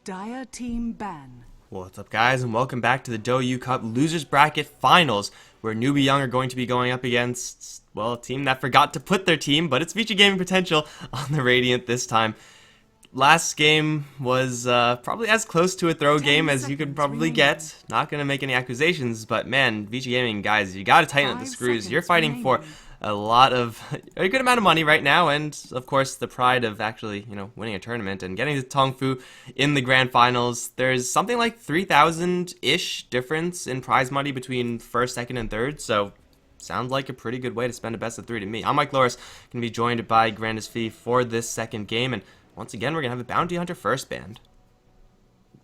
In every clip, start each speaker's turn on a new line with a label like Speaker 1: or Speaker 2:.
Speaker 1: Dire team ban.
Speaker 2: What's up, guys, and welcome back to the Douyu Cup Losers Bracket Finals, where Newbee Young are going to be going up against, well, a team that forgot to put their team, but it's VG Gaming Potential on the Radiant this time. Last game was probably as close to a throw game as you could probably get. Not going to make any accusations, but man, VG Gaming, guys, you got to tighten up the screws. You're fighting for a good amount of money right now, and of course the pride of actually, winning a tournament and getting to Tongfu in the grand finals. There's something like 3,000-ish difference in prize money between first, second, and third, so sounds like a pretty good way to spend a best of 3 to me. I'm Mikelorus, going to be joined by GrandisV for this second game, and once again we're going to have a Bounty Hunter first band.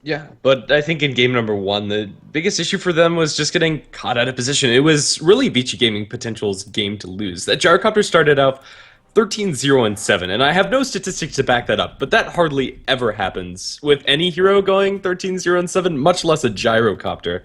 Speaker 3: Yeah, but I think in game number 1, the biggest issue for them was just getting caught out of position. It was really VG Gaming Potential's game to lose. That Gyrocopter started out 13-0-7, and I have no statistics to back that up, but that hardly ever happens with any hero going 13-0-7, much less a Gyrocopter.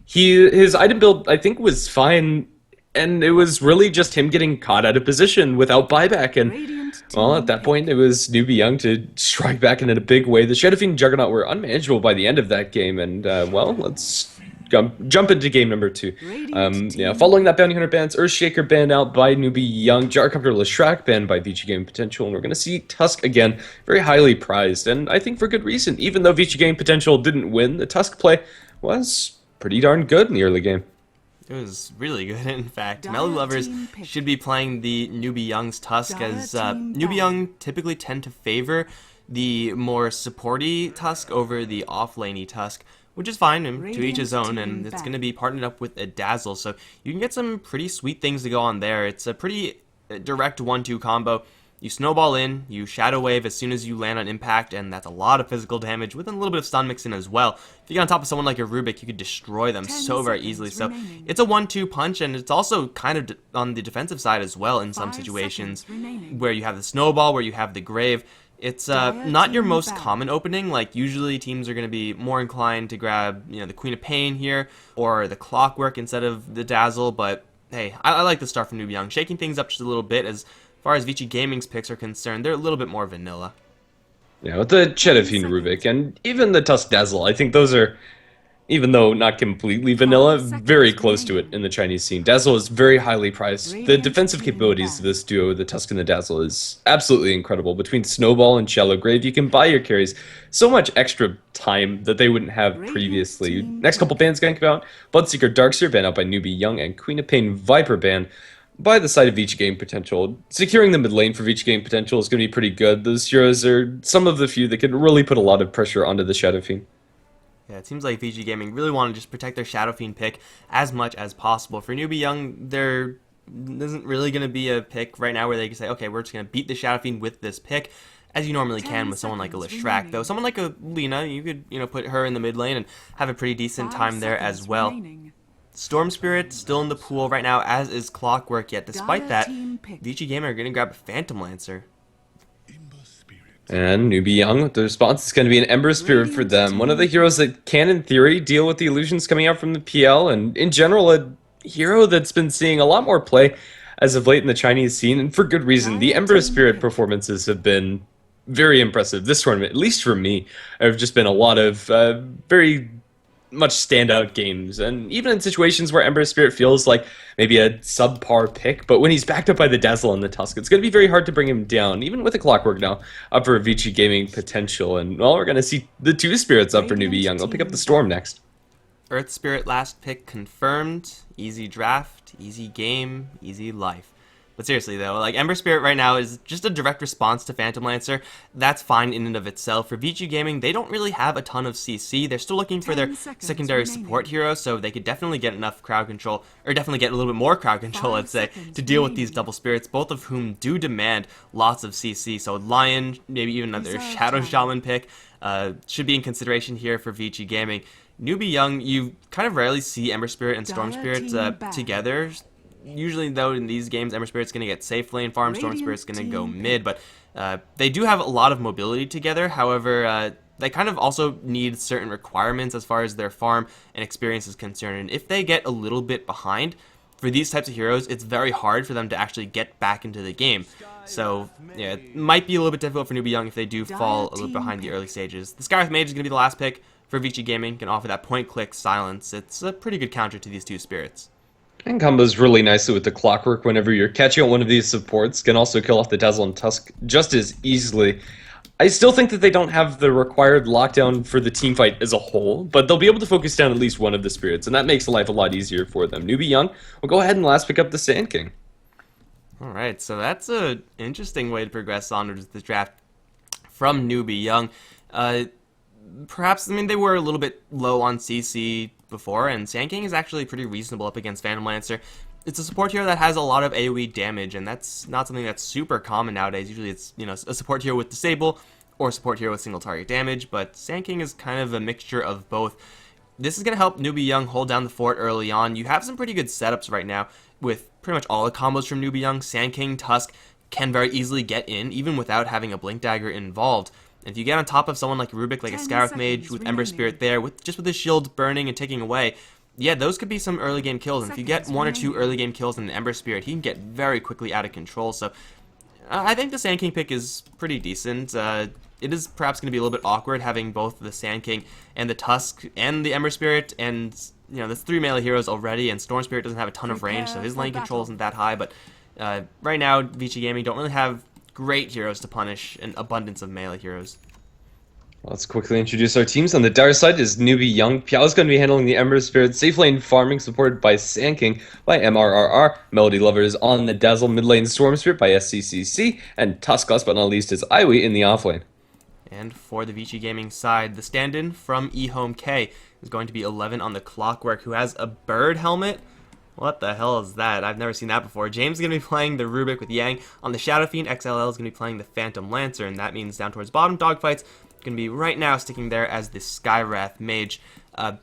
Speaker 3: His item build, I think, was fine, and it was really just him getting caught out of position without buyback, and well, at that point, it was Newbee Young to strike back in a big way. The Shadow Fiend and Juggernaut were unmanageable by the end of that game, and, well, let's jump into game number 2. Following that Bounty Hunter bans, Earthshaker banned out by Newbee Young, Gyrocopter Leshrac banned by VG Gaming Potential, and we're going to see Tusk again, very highly prized, and I think for good reason. Even though VG Gaming Potential didn't win, the Tusk play was pretty darn good in the early game.
Speaker 2: It was really good, in fact. Melee lovers should be playing the Newbee Young's Tusk, as Newbee Young typically tend to favor the more supporty Tusk over the off-laney Tusk, which is fine, and to each his own, and it's going to be partnered up with a Dazzle, so you can get some pretty sweet things to go on there. It's a pretty direct 1-2 combo. You snowball in, you shadow wave as soon as you land on impact, and that's a lot of physical damage with a little bit of stun mix in as well. If you get on top of someone like a Rubik, you could destroy them so very easily. So it's a 1-2 punch, and it's also kind of on the defensive side as well in some situations where you have the snowball, where you have the grave. It's not your most common opening. Like, usually teams are going to be more inclined to grab, the Queen of Pain here or the Clockwork instead of the Dazzle, but hey, I like the start from Newbee Young, shaking things up just a little bit. As far as VG Gaming's picks are concerned, they're a little bit more vanilla.
Speaker 3: Yeah, with the Shadow Fiend Rubik and even the Tusk Dazzle, I think those are, even though not completely vanilla, very close to it in the Chinese scene. Dazzle is very highly priced. The defensive capabilities of this duo, the Tusk and the Dazzle, is absolutely incredible. Between Snowball and Shallow Grave, you can buy your carries so much extra time that they wouldn't have previously. Next couple bans going to come out: Bloodseeker Darkseer banned out by Newbee Young, and Queen of Pain Viper banned by the side of VG Gaming Potential. Securing the mid lane for VG Gaming Potential is going to be pretty good. Those heroes are some of the few that can really put a lot of pressure onto the Shadow Fiend.
Speaker 2: Yeah, it seems like VG Gaming really want to just protect their Shadow Fiend pick as much as possible. For Newbee Young, there isn't really going to be a pick right now where they can say, okay, we're just going to beat the Shadow Fiend with this pick, as you normally can with someone like a Leshrac. Though someone like a Lina, you could put her in the mid lane and have a pretty decent time there as well. Storm Spirit still in the pool right now, as is Clockwork, yet despite that, VG Gaming are going to grab a Phantom Lancer.
Speaker 3: And Newbee Young, the response is going to be an Ember Spirit for them. One of the heroes that can, in theory, deal with the illusions coming out from the PL, and in general, a hero that's been seeing a lot more play as of late in the Chinese scene, and for good reason. The Ember Spirit performances have been very impressive this tournament, at least for me. There have just been a lot of very much standout games, and even in situations where Ember Spirit feels like maybe a subpar pick, but when he's backed up by the Dazzle and the Tusk, it's going to be very hard to bring him down, even with a Clockwork now up for VG Gaming Potential. And well, we're going to see the 2 spirits up for Newbee Young. They'll pick up the Storm next.
Speaker 2: Earth Spirit last pick confirmed. Easy draft, easy game, easy life. But seriously though, like, Ember Spirit right now is just a direct response to Phantom Lancer. That's fine in and of itself. For VG Gaming, they don't really have a ton of CC. They're still looking for their secondary support hero, so they could definitely get enough crowd control, or definitely get a little bit more crowd control, let's say, to deal with these double spirits, both of whom do demand lots of CC. So Lion, maybe even another Shadow Shaman pick, should be in consideration here for VG Gaming. Newbee Young, you kind of rarely see Ember Spirit and Storm Spirit together. Usually, though, in these games, Ember Spirit's going to get safe lane farm, Storm Spirit's going to go mid, but they do have a lot of mobility together. However, they kind of also need certain requirements as far as their farm and experience is concerned. And if they get a little bit behind, for these types of heroes, it's very hard for them to actually get back into the game. So, yeah, it might be a little bit difficult for Newbee Young if they do fall a little behind the early stages. The Skywrath Mage is going to be the last pick for Vici Gaming, can offer that point-click silence. It's a pretty good counter to these two spirits.
Speaker 3: And combos really nicely with the Clockwork whenever you're catching out one of these supports. Can also kill off the Dazzle and Tusk just as easily. I still think that they don't have the required lockdown for the team fight as a whole, but they'll be able to focus down at least one of the spirits, and that makes life a lot easier for them. Newbee Young will go ahead and last pick up the Sand King.
Speaker 2: Alright, so that's an interesting way to progress onwards with the draft from Newbee Young. Perhaps, I mean, they were a little bit low on CC before, and Sand King is actually pretty reasonable up against Phantom Lancer. It's a support hero that has a lot of AoE damage, and that's not something that's super common nowadays. Usually it's, you know, a support hero with Disable or a support hero with single target damage, but Sand King is kind of a mixture of both. This is going to help Newbee Young hold down the fort early on. You have some pretty good setups right now with pretty much all the combos from Newbee Young. Sand King, Tusk can very easily get in, even without having a Blink Dagger involved. And if you get on top of someone like Rubik, like a Skywrath Mage with Ember Spirit there, with his shield burning and ticking away, yeah, those could be some early game kills. And if you get one or two early game kills in the Ember Spirit, he can get very quickly out of control. So I think the Sand King pick is pretty decent. It is perhaps going to be a little bit awkward having both the Sand King and the Tusk and the Ember Spirit, and you know, there's 3 melee heroes already, and Storm Spirit doesn't have a ton of range, so his lane control isn't that high. But right now, Vici Gaming don't really have great heroes to punish an abundance of melee heroes.
Speaker 3: Let's quickly introduce our teams. On the Dire side is Newbee Young. Piao is going to be handling the Ember Spirit. Safe lane farming supported by Sand King by MRRR. Melody Lover is on the Dazzle. Mid lane Storm Spirit by SCCC. And Tusk, last but not least, is Iwi in the offlane.
Speaker 2: And for the Vici Gaming side, the stand-in from eHome is going to be 11 on the Clockwork, who has a bird helmet. What the hell is that? I've never seen that before. James is going to be playing the Rubik with Yang. On the Shadow Fiend, XLL is going to be playing the Phantom Lancer, and that means down towards bottom dogfights, going to be right now sticking there as the Skywrath Mage.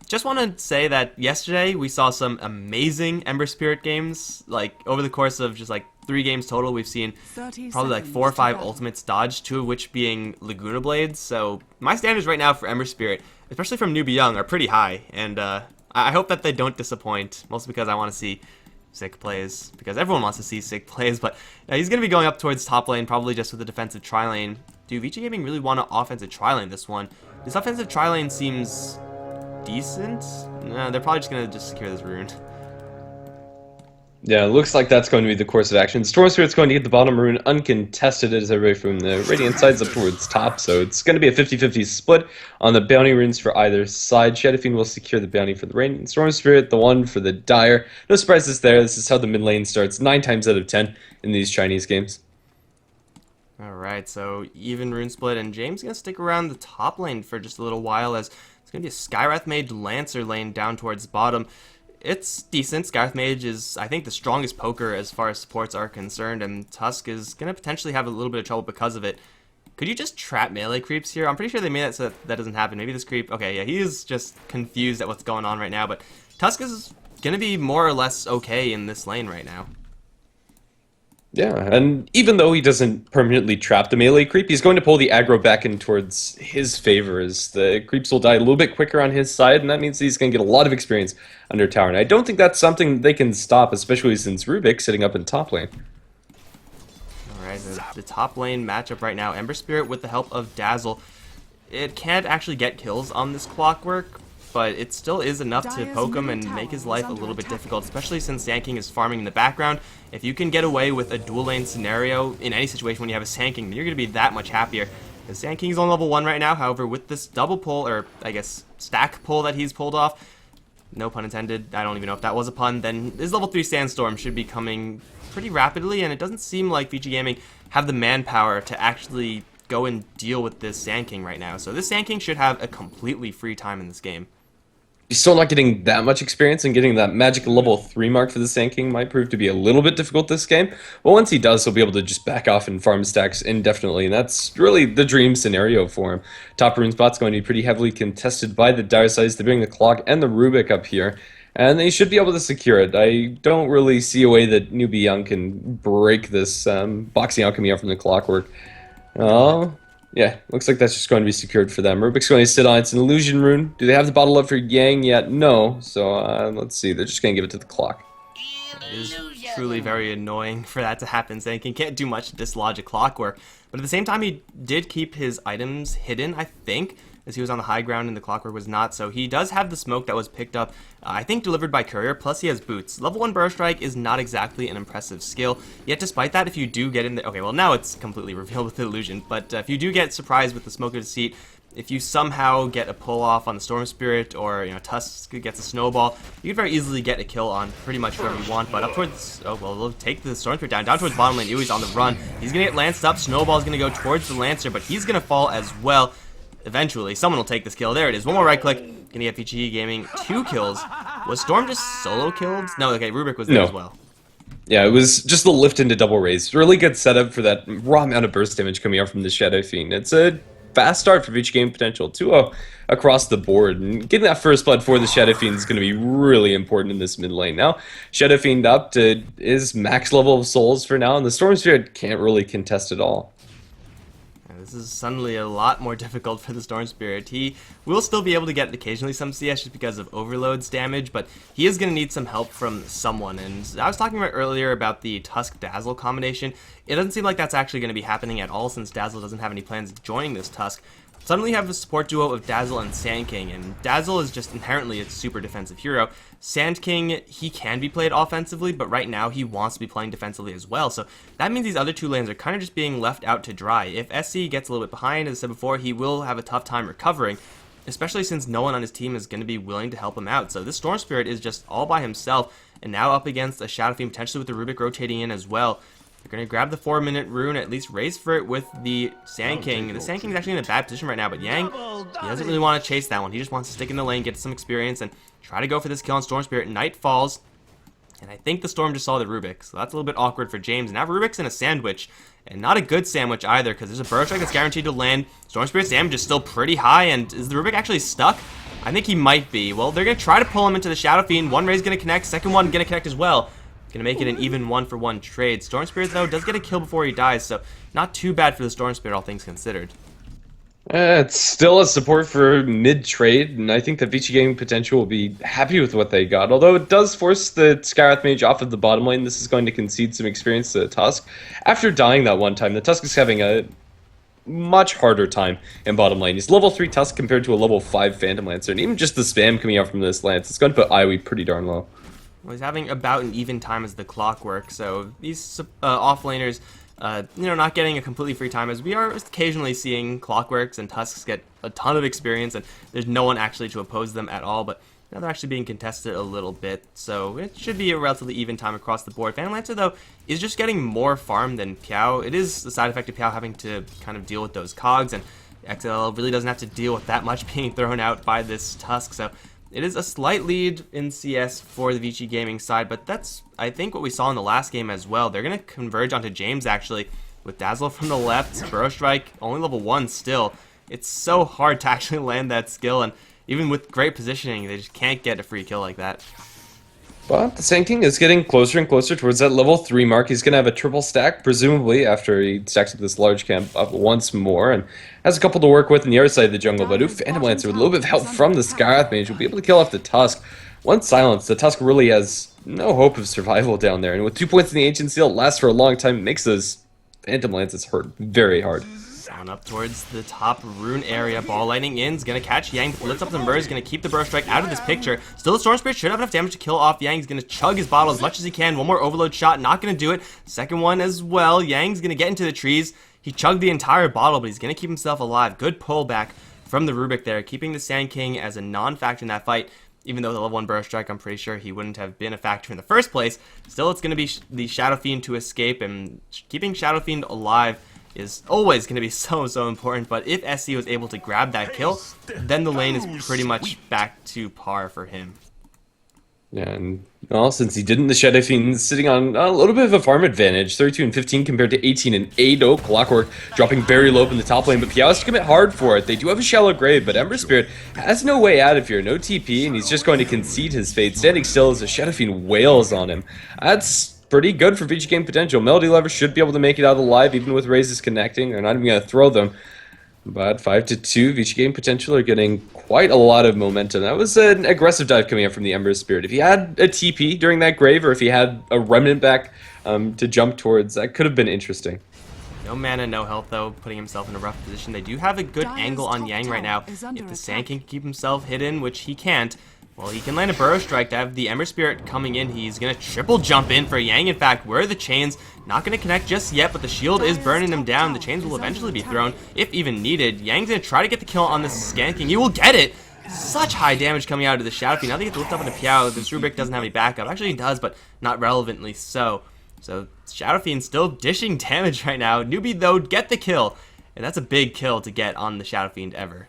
Speaker 2: Just want to say that yesterday we saw some amazing Ember Spirit games. Like, over the course of just like 3 games total, we've seen probably like 4 or 5 ultimates dodged, 2 of which being Laguna Blades. So my standards right now for Ember Spirit, especially from Newbee Young, are pretty high, and I hope that they don't disappoint, mostly because I want to see sick plays, because everyone wants to see sick plays. But he's going to be going up towards top lane, probably just with the defensive tri-lane. Do Vici Gaming really want to offensive tri-lane this one? This offensive tri-lane seems decent. No, they're probably just going to secure this rune.
Speaker 3: Yeah, it looks like that's going to be the course of action. Storm Spirit's going to get the bottom rune uncontested as everybody from the Radiant side's up towards top, so it's going to be a 50-50 split on the bounty runes for either side. Shadow Fiend will secure the bounty for the Radiant. Storm Spirit, the one for the Dire. No surprises there. This is how the mid lane starts 9 times out of 10 in these Chinese games.
Speaker 2: Alright, so even rune split, and James is going to stick around the top lane for just a little while, as it's going to be a Skywrath Mage Lancer lane down towards bottom. It's decent. Skywrath Mage is, I think, the strongest poker as far as supports are concerned, and Tusk is going to potentially have a little bit of trouble because of it. Could you just trap melee creeps here? I'm pretty sure they made it so that doesn't happen. Maybe this creep... Okay, yeah, he is just confused at what's going on right now, but Tusk is going to be more or less okay in this lane right now.
Speaker 3: Yeah, and even though he doesn't permanently trap the melee creep, he's going to pull the aggro back in towards his favor, as the creeps will die a little bit quicker on his side, and that means he's going to get a lot of experience under tower. And I don't think that's something they can stop, especially since Rubik sitting up in top lane.
Speaker 2: Alright, the top lane matchup right now, Ember Spirit with the help of Dazzle. It can't actually get kills on this Clockwork, but it still is enough to poke him and make his life a little bit difficult, especially since Sand King is farming in the background. If you can get away with a dual lane scenario in any situation when you have a Sand King, then you're going to be that much happier. Because Sand King is on level 1 right now, however, with this double pull, or I guess stack pull that he's pulled off, no pun intended, I don't even know if that was a pun, then his level 3 Sandstorm should be coming pretty rapidly, and it doesn't seem like Vici Gaming have the manpower to actually go and deal with this Sand King right now. So this Sand King should have a completely free time in this game.
Speaker 3: He's still not getting that much experience, and getting that magic level 3 mark for the Sand King might prove to be a little bit difficult this game. But once he does, he'll be able to just back off and farm stacks indefinitely, and that's really the dream scenario for him. Top rune spot's going to be pretty heavily contested by the Dire sides. They're bringing the Clock and the Rubik up here, and they should be able to secure it. I don't really see a way that Newbee Young can break this boxing out coming out from the Clockwork. Oh. Yeah, looks like that's just going to be secured for them. Rubik's going to sit on it. It's an illusion rune. Do they have the bottle up for Yang yet? No. So let's see. They're just going to give it to the Clock.
Speaker 2: It is truly very annoying for that to happen. Sand can't do much to dislodge a Clockwork, but at the same time, he did keep his items hidden, I think, as he was on the high ground and the Clockwork was not. So he does have the smoke that was picked up, I think delivered by Courier, plus he has boots. Level 1 Burrow Strike is not exactly an impressive skill, yet despite that, if you do get in there, okay, well now it's completely revealed with the illusion, but if you do get surprised with the Smoke of Deceit, if you somehow get a pull off on the Storm Spirit, or Tusk gets a snowball, you can very easily get a kill on pretty much whoever you want. But up towards, oh well, they'll take the Storm Spirit down towards bottom lane. He's on the run. He's gonna get lanced up. Snowball's gonna go towards the Lancer, but he's gonna fall as well. Eventually, someone will take this kill. There it is. One more right click. Gonna get VG Gaming 2 kills. Was Storm just solo killed? No, okay, Rubik was there as well.
Speaker 3: Yeah, it was just the lift into double raise. Really good setup for that raw amount of burst damage coming out from the Shadow Fiend. It's a fast start for each game potential 2-0 across the board, and getting that first blood for the Shadow Fiend is going to be really important in this mid lane. Now Shadow Fiend up to his max level of souls for now, and the Storm Spirit can't really contest at all.
Speaker 2: This is suddenly a lot more difficult for the Storm Spirit. He will still be able to get occasionally some CS just because of Overload's damage, but he is going to need some help from someone. And I was talking about earlier about the Tusk-Dazzle combination. It doesn't seem like that's actually going to be happening at all since Dazzle doesn't have any plans of joining this Tusk. Suddenly you have a support duo of Dazzle and Sand King, and Dazzle is just inherently a super defensive hero. Sand King, he can be played offensively, but right now he wants to be playing defensively as well, so that means these other two lanes are kind of just being left out to dry. If SC gets a little bit behind, as I said before, he will have a tough time recovering, especially since no one on his team is going to be willing to help him out. So this Storm Spirit is just all by himself, and now up against a Shadow Fiend, potentially with the Rubik rotating in as well. They're going to grab the 4-minute rune, at least raise for it with the Sand King. The Sand King is actually in a bad position right now, but Yang, he doesn't really want to chase that one. He just wants to stick in the lane, get some experience, and try to go for this kill on Storm Spirit. Night falls, and I think the Storm just saw the Rubik, so that's a little bit awkward for James. Now Rubik's in a sandwich, and not a good sandwich either, because there's a Burrow Strike that's guaranteed to land. Storm Spirit's damage is still pretty high, and is the Rubik actually stuck? I think he might be. Well, they're going to try to pull him into the Shadow Fiend. One Ray's going to connect, second one going to connect as well. Gonna make it an even 1-for-1 trade. Storm Spirit, though, does get a kill before he dies, so not too bad for the Storm Spirit, all things considered.
Speaker 3: It's still a support for mid-trade, and I think that Vici Gaming Potential will be happy with what they got. Although it does force the Skywrath Mage off of the bottom lane, this is going to concede some experience to the Tusk. After dying that one time, the Tusk is having a much harder time in bottom lane. He's level 3 Tusk compared to a level 5 Phantom Lancer, and even just the spam coming out from this Lance, it's going to put IOE pretty darn low.
Speaker 2: Well, he's having about an even time as the Clockwork, so these off-laners, not getting a completely free time, as we are occasionally seeing Clockworks and Tusks get a ton of experience, and there's no one actually to oppose them at all, but now they're actually being contested a little bit, so it should be a relatively even time across the board. Phantom Lancer, though, is just getting more farm than Piao. It is the side effect of Piao having to kind of deal with those cogs, and XL really doesn't have to deal with that much being thrown out by this Tusk, so it is a slight lead in CS for the Vici Gaming side, but that's, I think, what we saw in the last game as well. They're going to converge onto James, actually, with Dazzle from the left, Burrow Strike, only level 1 still. It's so hard to actually land that skill, and even with great positioning, they just can't get a free kill like that.
Speaker 3: But the Sand King is getting closer and closer towards that level 3 mark. He's going to have a triple stack, presumably, after he stacks up this large camp up once more, and has a couple to work with on the other side of the jungle. But Phantom Lancer, with a little bit of help from the Skywrath Mage, will be able to kill off the Tusk. Once silenced, the Tusk really has no hope of survival down there, and with 2 points in the Ancient Seal, it lasts for a long time. It makes those Phantom Lances hurt very hard.
Speaker 2: Down up towards the top rune area. Ball lightning in. Is going to catch Yang. Lifts up the Murr. Is going to keep the Burrow Strike out of this picture. Still, the Storm Spirit should have enough damage to kill off Yang. He's going to chug his bottle as much as he can. One more overload shot. Not going to do it. Second one as well. Yang's going to get into the trees. He chugged the entire bottle, but he's going to keep himself alive. Good pullback from the Rubik there, keeping the Sand King as a non-factor in that fight. Even though the level 1 Burrow Strike, I'm pretty sure he wouldn't have been a factor in the first place. Still, it's going to be the Shadow Fiend to escape, and keeping Shadow Fiend alive is always going to be so important, but if SC was able to grab that kill, then the lane is pretty much back to par for him.
Speaker 3: Yeah, and well, since he didn't, the Shadow Fiend's sitting on a little bit of a farm advantage, 32 and 15 compared to 18 and 8. Oh, Clockwork dropping very low in the top lane, but Piao has to commit hard for it. They do have a shallow grave, but Ember Spirit has no way out of here, no TP, and he's just going to concede his fate, standing still as the Shadow Fiend wails on him. That's pretty good for Vici Game Potential. Melody Lover should be able to make it out alive, even with raises connecting. They're not even going to throw them. But 5-2, Vici game potential are getting quite a lot of momentum. That was an aggressive dive coming up from the Ember Spirit. If he had a TP during that grave, or if he had a remnant back to jump towards, that could have been interesting.
Speaker 2: No mana, no health though, putting himself in a rough position. They do have a good angle on Yang right now. If the Sand can keep himself hidden, which he can't, well, he can land a Burrow Strike to have the Ember Spirit coming in. He's going to triple jump in for Yang. In fact, where are the chains? Not going to connect just yet, but the shield is burning him down. The chains will eventually be thrown, if even needed. Yang's going to try to get the kill on this Sand King. He will get it! Such high damage coming out of the Shadow Fiend. Now they get to lift up into Piao. This Rubik doesn't have any backup. Actually, he does, but not relevantly so. So, Shadow Fiend still dishing damage right now. Newbee, though, get the kill. And that's a big kill to get on the Shadow Fiend ever.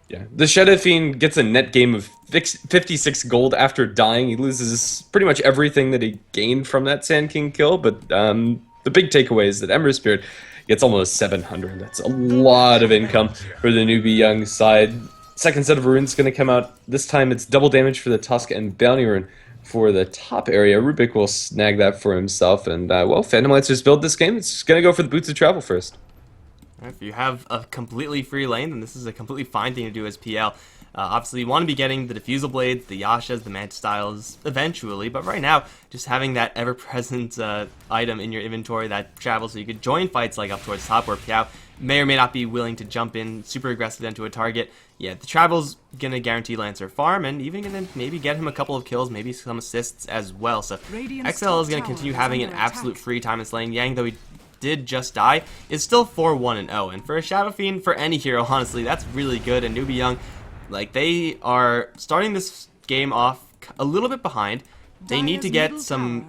Speaker 3: Yeah, the Shadow Fiend gets a net game of 56 gold after dying. He loses pretty much everything that he gained from that Sand King kill, but the big takeaway is that Ember Spirit gets almost 700. That's a lot of income for the Newbee Young side. Second set of runes going to come out. This time it's double damage for the Tusk and Bounty Rune for the top area. Rubik will snag that for himself, and well, Phantom Lancers build this game. It's going to go for the Boots of Travel first.
Speaker 2: If you have a completely free lane, then this is a completely fine thing to do as PL. Obviously, you want to be getting the Diffusal Blades, the Yashas, the Manta Styles eventually, but right now, just having that ever-present item in your inventory that travels so you could join fights like up towards top where Piao may or may not be willing to jump in super aggressive into a target. Yeah, the travel's going to guarantee Lancer farm and even going to maybe get him a couple of kills, maybe some assists as well. So XL is going to continue having an absolute free time in this lane. Yang, though he did just die, is still 4-1-0, and for a Shadow Fiend, for any hero, honestly, that's really good. And Newbee Young, like, they are starting this game off a little bit behind. They need to get some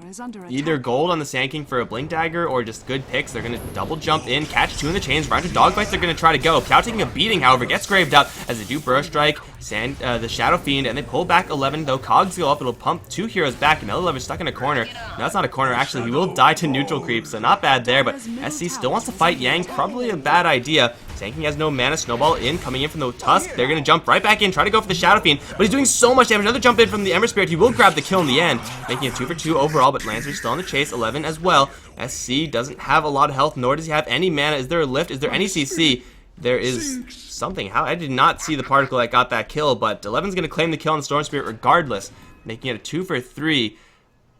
Speaker 2: either gold on the Sand King for a Blink Dagger or just good picks. They're going to double jump in, catch two in the chains, round to dogfights they're going to try to go. Piao taking a beating, however, gets graved up as they do Burrow Strike, the Shadow Fiend, and they pull back 11, though Cogs go up. It'll pump two heroes back, and Mikelorus is stuck in a corner. No, that's not a corner, actually. He will die to neutral creep, so not bad there, but SC still wants to fight Yang. Probably a bad idea. Sand King has no mana. Snowball in, coming in from the Tusk. They're going to jump right back in, try to go for the Shadow Fiend, but he's doing so much damage. Another jump in from the Ember Spirit. He will grab the kill in the end, making it 2 for 2 overall, but Lancer's still on the chase. 11 as well. SC doesn't have a lot of health, nor does he have any mana. Is there a lift? Is there any CC? There is something. How I did not see the particle that got that kill, but 11's going to claim the kill on the Storm Spirit regardless, making it a 2 for 3.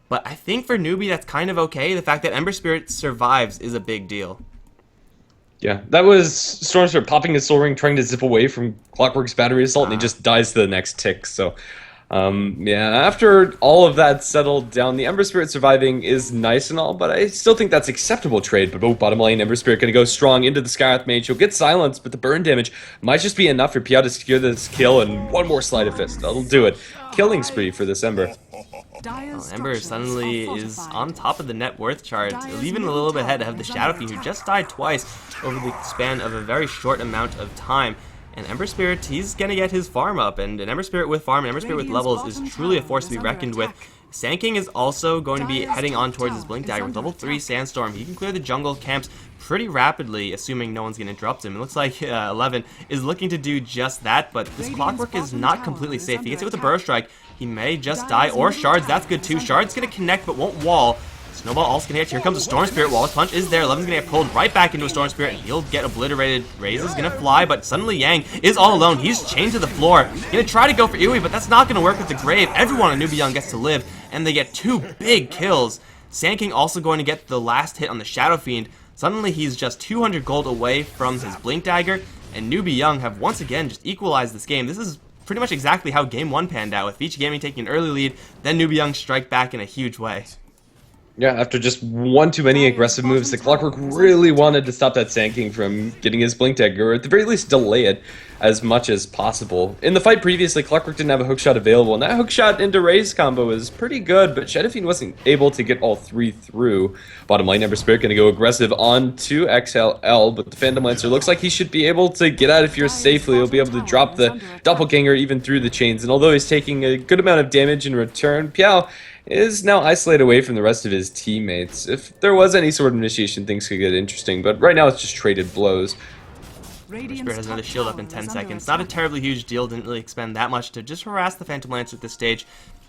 Speaker 2: But I think for Newbee, that's kind of okay. The fact that Ember Spirit survives is a big deal.
Speaker 3: Yeah, that was Storm Spirit popping his Soul Ring, trying to zip away from Clockwork's Battery Assault, and he just dies to the next tick. So, yeah, after all of that settled down, the Ember Spirit surviving is nice and all, but I still think that's acceptable trade. But bottom lane, Ember Spirit going to go strong into the Skywrath Mage. He'll get silenced, but the burn damage might just be enough for Piao to secure this kill, and one more Sleight of Fist. That'll do it. Killing spree for this Ember.
Speaker 2: Well, Ember suddenly is on top of the net worth chart, even a little bit ahead of the Shadow Fiend, who just died twice over the span of a very short amount of time. And Ember Spirit, he's going to get his farm up, and an Ember Spirit with farm, an Ember Spirit with levels is truly a force to be reckoned with. Sand King is also going to be heading on towards his Blink Dagger with level 3 Sandstorm. He can clear the jungle camps pretty rapidly, assuming no one's going to interrupt him. It looks like 11 is looking to do just that, but this Clockwork is not completely safe. He gets it with a Burrow Strike. He may just die, or Shards, that's good too. Shards going to connect, but won't wall. Snowball also going to hit. Here comes a Storm Spirit. Wallace Punch is there. 11's going to get pulled right back into a Storm Spirit, and he'll get obliterated. Raze is going to fly, but suddenly Yang is all alone. He's chained to the floor. Going to try to go for Iwi, but that's not going to work with the Grave. Everyone on Newbee Young gets to live, and they get 2 big kills. Sand King also going to get the last hit on the Shadow Fiend. Suddenly he's just 200 gold away from his Blink Dagger, and Newbee Young have once again just equalized this game. This is pretty much exactly how Game 1 panned out, with Vici Gaming taking an early lead, then Newbee Young strike back in a huge way.
Speaker 3: Yeah, after just one too many aggressive moves, the Clockwork really wanted to stop that Sand King from getting his Blink Dagger, or at the very least delay it as much as possible. In the fight previously, Clockwork didn't have a hookshot available, and that hookshot into Raze combo was pretty good, but Shadow Fiend wasn't able to get all 3 through. Bottom lane, Ember Spirit going to go aggressive onto XLL, but the Phantom Lancer looks like he should be able to get out of here safely. He'll be able to drop the Doppelganger even through the chains, and although he's taking a good amount of damage in return, Piao is now isolated away from the rest of his teammates. If there was any sort of initiation, things could get interesting, but right now it's just traded blows.
Speaker 2: Spirit has another shield up in 10 seconds. Not a terribly huge deal, didn't really expend that much to just harass the Phantom Lancer at this stage.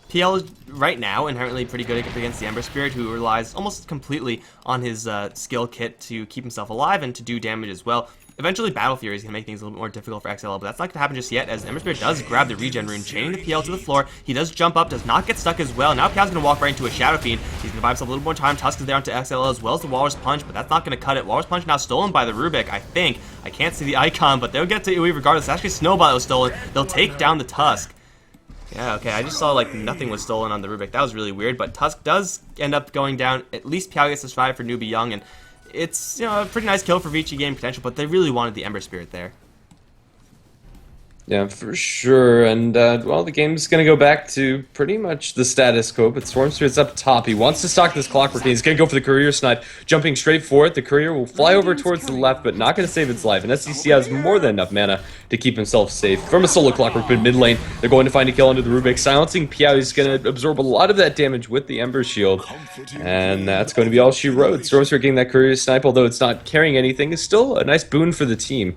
Speaker 2: PL is right now inherently pretty good against the Ember Spirit, who relies almost completely on his skill kit to keep himself alive and to do damage as well. Eventually, Battle Fury is going to make things a little bit more difficult for XLL, but that's not going to happen just yet, as Ember Spirit does grab the regen rune, chaining the PL to the floor. He does jump up, does not get stuck as well. Now PL's going to walk right into a Shadow Fiend. He's going to buy himself a little more time. Tusk is there onto XLL as well as the Walrus Punch, but that's not going to cut it. Walrus Punch now stolen by the Rubik, I think. I can't see the icon, but they'll get to Douyu regardless. It's actually Snowball that was stolen. They'll take down the Tusk. Yeah, okay, I just saw like nothing was stolen on the Rubik. That was really weird, but Tusk does end up going down. At least Piao gets to survive for Newbee Young, and it's, you know, a pretty nice kill for Vici game potential, but they really wanted the Ember Spirit there.
Speaker 3: Yeah, for sure. And, well, the game's going to go back to pretty much the status quo, but Storm Spirit's up top. He wants to stock this Clockwork, and he's going to go for the Courier Snipe, jumping straight for it. The Courier will fly over towards the left, but not going to save its life. And SCC has more than enough mana to keep himself safe. From a solo Clockwork, but mid lane, they're going to find a kill under the Rubik. Silencing Piao, he's going to absorb a lot of that damage with the Ember Shield. And that's going to be all she wrote. Storm Spirit getting that Courier Snipe, although it's not carrying anything, is still a nice boon for the team.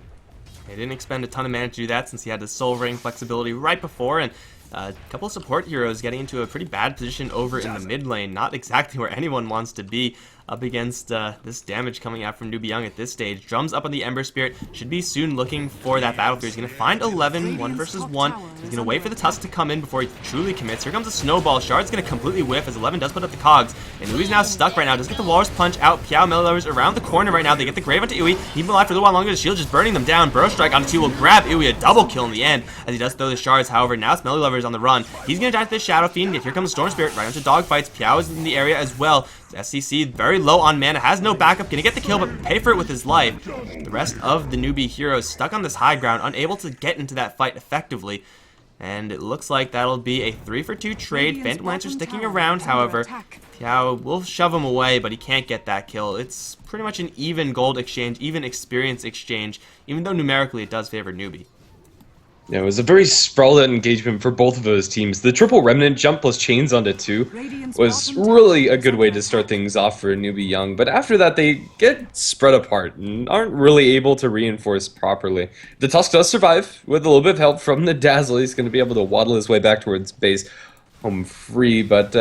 Speaker 2: He didn't expend a ton of mana to do that since he had the Soul Ring flexibility right before, and a couple of support heroes getting into a pretty bad position over in the mid lane. Not exactly where anyone wants to be up against this damage coming out from Newbee Young at this stage. Drums up on the Ember Spirit. Should be soon looking for that Battle Fury. He's going to find 11, 1 versus 1. He's going to wait for the Tusk to come in before he truly commits. Here comes a Snowball. Shard's going to completely whiff as 11 does put up the cogs. And Ui's now stuck right now. Does get the Walrus Punch out. Piao Mikelorus around the corner right now. They get the Grave onto Ui. Keep him alive for a little while longer. The shield just burning them down. Burrow Strike onto 2 will grab Ui. A double kill in the end as he does throw the shards. However, now it's Mikelorus on the run. He's going to die to the Shadow Fiend. Yet here comes Storm Spirit right onto Dogfights. Piao is in the area as well. SCC very low on mana, has no backup, gonna get the kill but pay for it with his life. The rest of the Newbee heroes stuck on this high ground, unable to get into that fight effectively. And it looks like that'll be a 3-for-2 trade. Phantom Lancer sticking around, however. Piao will shove him away, but he can't get that kill. It's pretty much an even gold exchange, even experience exchange, even though numerically it does favor Newbee.
Speaker 3: Yeah, it was a very sprawled out engagement for both of those teams. The triple Remnant jump plus chains onto 2 was really a good way to start things off for Newbee Young, but after that they get spread apart and aren't really able to reinforce properly. The Tusk does survive with a little bit of help from the Dazzle. He's going to be able to waddle his way back towards base home free, but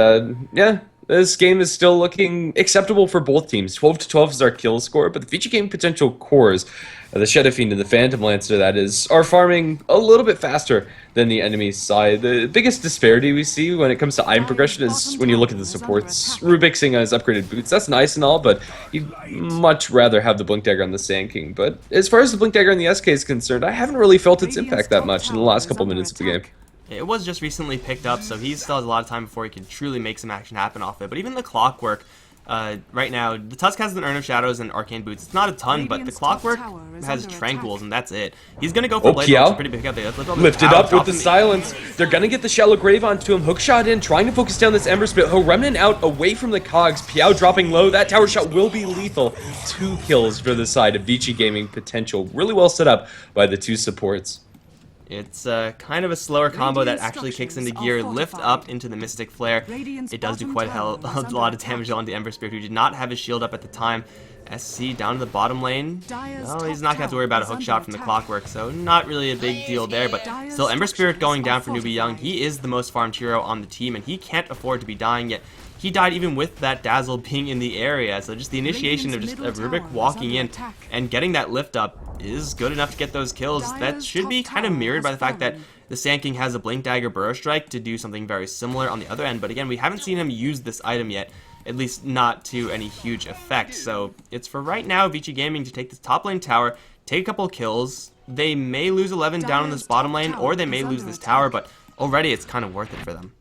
Speaker 3: yeah. This game is still looking acceptable for both teams. 12-12 is our kill score, but the Vici game potential cores, the Shadow Fiend and the Phantom Lancer, that is, are farming a little bit faster than the enemy side. The biggest disparity we see when it comes to item progression is when you look at the supports. Rubik seeing his upgraded boots, that's nice and all, but you'd much rather have the Blink Dagger on the Sand King. But as far as the Blink Dagger on the SK is concerned, I haven't really felt its impact that much in the last couple minutes of the game.
Speaker 2: It was just recently picked up, so he still has a lot of time before he can truly make some action happen off it. But even the Clockwork, right now, the Tusk has an Urn of Shadows and Arcane Boots. It's not a ton, but the Clockwork has Tranquils, and that's it. He's going to go for Blade, which is pretty big up there.
Speaker 3: Lifted up with the silence. They're going to get the Shallow Grave onto him. Hookshot in, trying to focus down this Ember Spirit. He'll Remnant out away from the cogs. Piao dropping low. That tower shot will be lethal. 2 kills for the side of Vici Gaming potential. Really well set up by the 2 supports.
Speaker 2: It's kind of a slower combo that actually kicks into gear. Lift up into the Mystic Flare. It does do quite a lot of damage on the Ember Spirit, who did not have his shield up at the time. SC down to the bottom lane. Well, he's not going to have to worry about a hook shot from the Clockwork, so not really a big deal there. But still, Ember Spirit going down for Newbee Young. He is the most farmed hero on the team, and he can't afford to be dying yet. He died even with that Dazzle being in the area, so just the initiation of just a Rubik walking in and getting that lift up is good enough to get those kills. That should be kind of mirrored by the fact that the Sand King has a Blink Dagger Burrow Strike to do something very similar on the other end, but again, we haven't seen him use this item yet, at least not to any huge effect. So it's for right now Vici Gaming to take this top lane tower, take a couple kills. They may lose 11 down in this bottom lane, or they may lose this tower, but already it's kind of worth it for them.